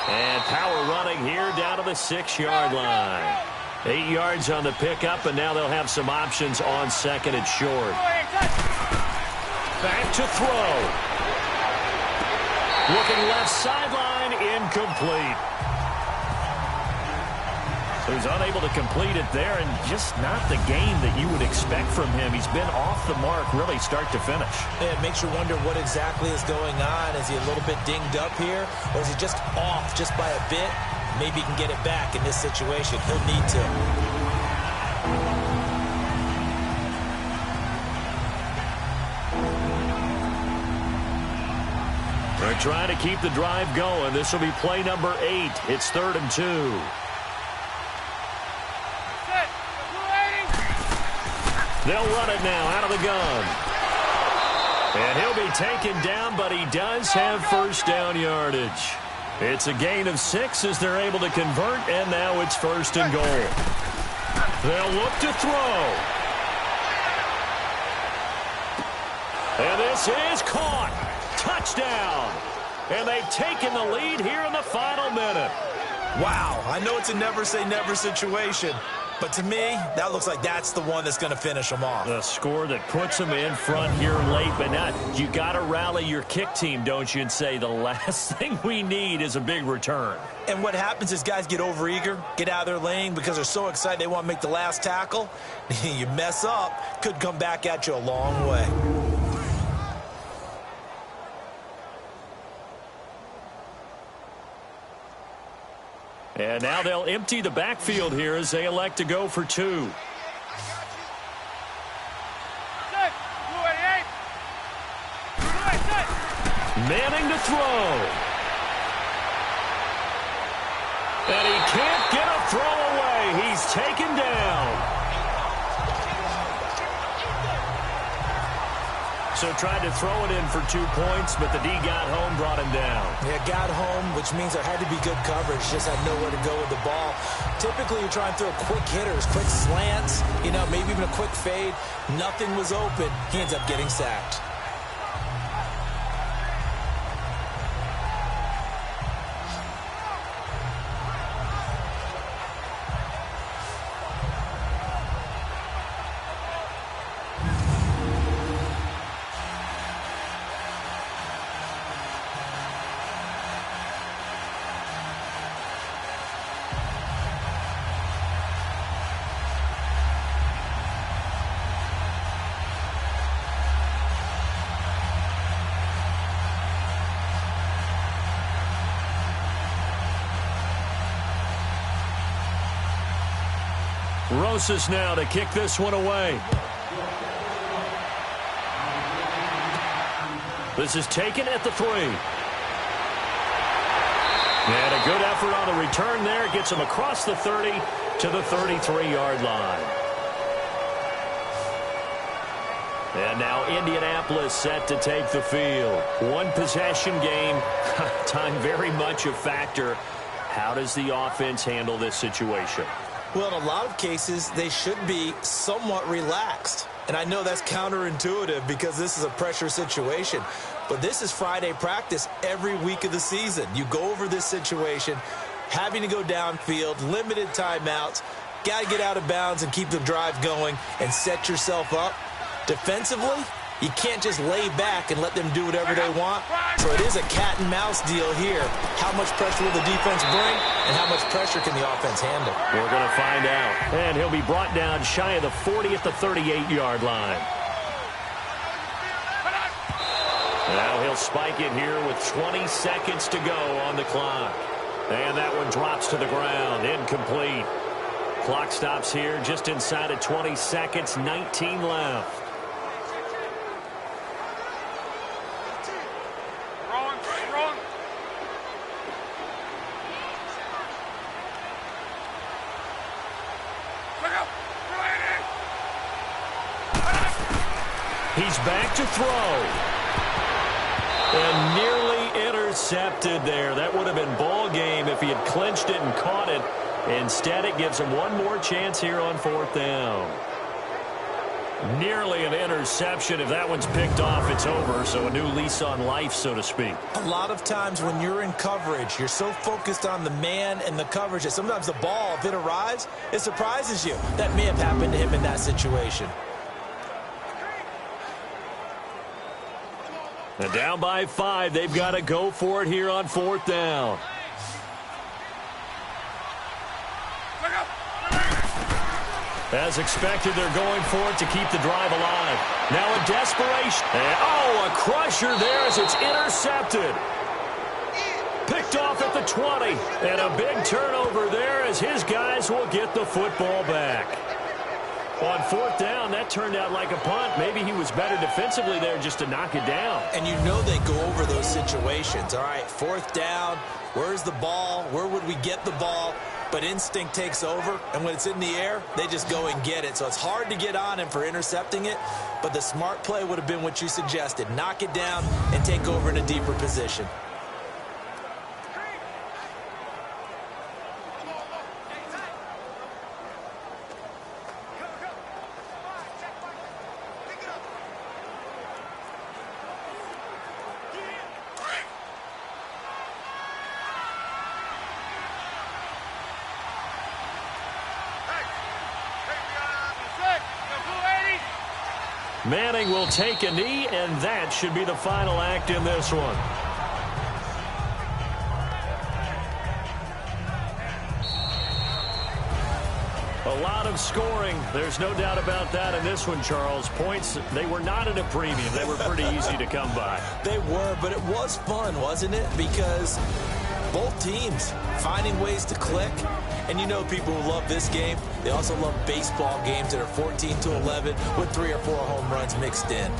And power running here down to the 6-yard line. 8 yards on the pickup, and now they'll have some options on second and short. Back to throw. Looking left sideline, incomplete. So he's unable to complete it there, and just not the game that you would expect from him. He's been off the mark really start to finish. Yeah, it makes you wonder what exactly is going on. Is he a little bit dinged up here, or is he just off just by a bit? Maybe he can get it back in this situation. He'll need to. They're trying to keep the drive going. This will be play number 8. It's 3rd and 2. They'll run it now out of the gun. And he'll be taken down, but he does have first down yardage. It's a gain of 6 as they're able to convert, and now it's 1st and goal. They'll look to throw. And this is caught. Touchdown. And they've taken the lead here in the final minute. Wow, I know it's a never-say-never situation, but to me, that looks like that's the one that's going to finish them off. A score that puts them in front here late, but not. You got to rally your kick team, don't you, and say the last thing we need is a big return. And what happens is guys get overeager, get out of their lane because they're so excited they want to make the last tackle. You mess up, could come back at you a long way. And now they'll empty the backfield here as they elect to go for 2. Manning to throw. And he can't get a throw away. He's taken down. So tried to throw it in for 2 points, but the D got home, brought him down. Yeah, got home, which means there had to be good coverage. Just had nowhere to go with the ball. Typically, you're trying to throw quick hitters, quick slants, maybe even a quick fade. Nothing was open. He ends up getting sacked. Rosas now to kick this one away. This is taken at the 3. And a good effort on the return there. Gets him across the 30 to the 33-yard line. And now Indianapolis set to take the field. One possession game. Time very much a factor. How does the offense handle this situation? Well, in a lot of cases, they should be somewhat relaxed. And I know that's counterintuitive because this is a pressure situation. But this is Friday practice every week of the season. You go over this situation, having to go downfield, limited timeouts, got to get out of bounds and keep the drive going and set yourself up. Defensively, you can't just lay back and let them do whatever they want. So it is a cat and mouse deal here. How much pressure will the defense bring and how much pressure can the offense handle? We're going to find out. And he'll be brought down shy of the 40 at the 38-yard line. Now he'll spike it here with 20 seconds to go on the clock. And that one drops to the ground. Incomplete. Clock stops here just inside of 20 seconds. 19 left. He's back to throw. And nearly intercepted there. That would have been ball game if he had clinched it and caught it. Instead, it gives him one more chance here on 4th down. Nearly an interception. If that one's picked off, it's over. So a new lease on life, so to speak. A lot of times when you're in coverage, you're so focused on the man and the coverage that sometimes the ball, if it arrives, it surprises you. That may have happened to him in that situation. And down by 5, they've got to go for it here on 4th down. As expected, they're going for it to keep the drive alive. Now a desperation. And, a crusher there as it's intercepted. Picked off at the 20. And a big turnover there as his guys will get the football back. On 4th down, that turned out like a punt. Maybe he was better defensively there just to knock it down. And you know they go over those situations. All right, 4th down, where's the ball? Where would we get the ball? But instinct takes over, and when it's in the air, they just go and get it. So it's hard to get on him for intercepting it, but the smart play would have been what you suggested. Knock it down and take over in a deeper position. Manning will take a knee, and that should be the final act in this one. A lot of scoring. There's no doubt about that in this one, Charles. Points, they were not at a premium. They were pretty easy to come by. They were, but it was fun, wasn't it? Because both teams finding ways to click. And you know people who love this game, they also love baseball games that are 14-11 with 3 or 4 home runs mixed in.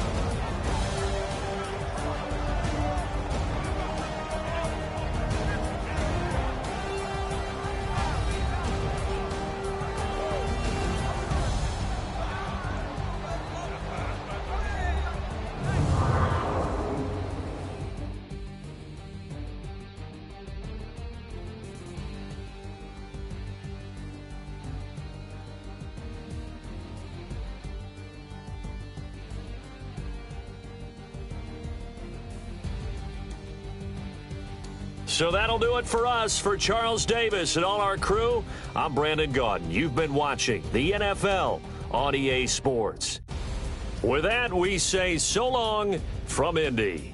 So that'll do it for us. For Charles Davis and all our crew, I'm Brandon Gaudin. You've been watching the NFL on EA Sports. With that, we say so long from Indy.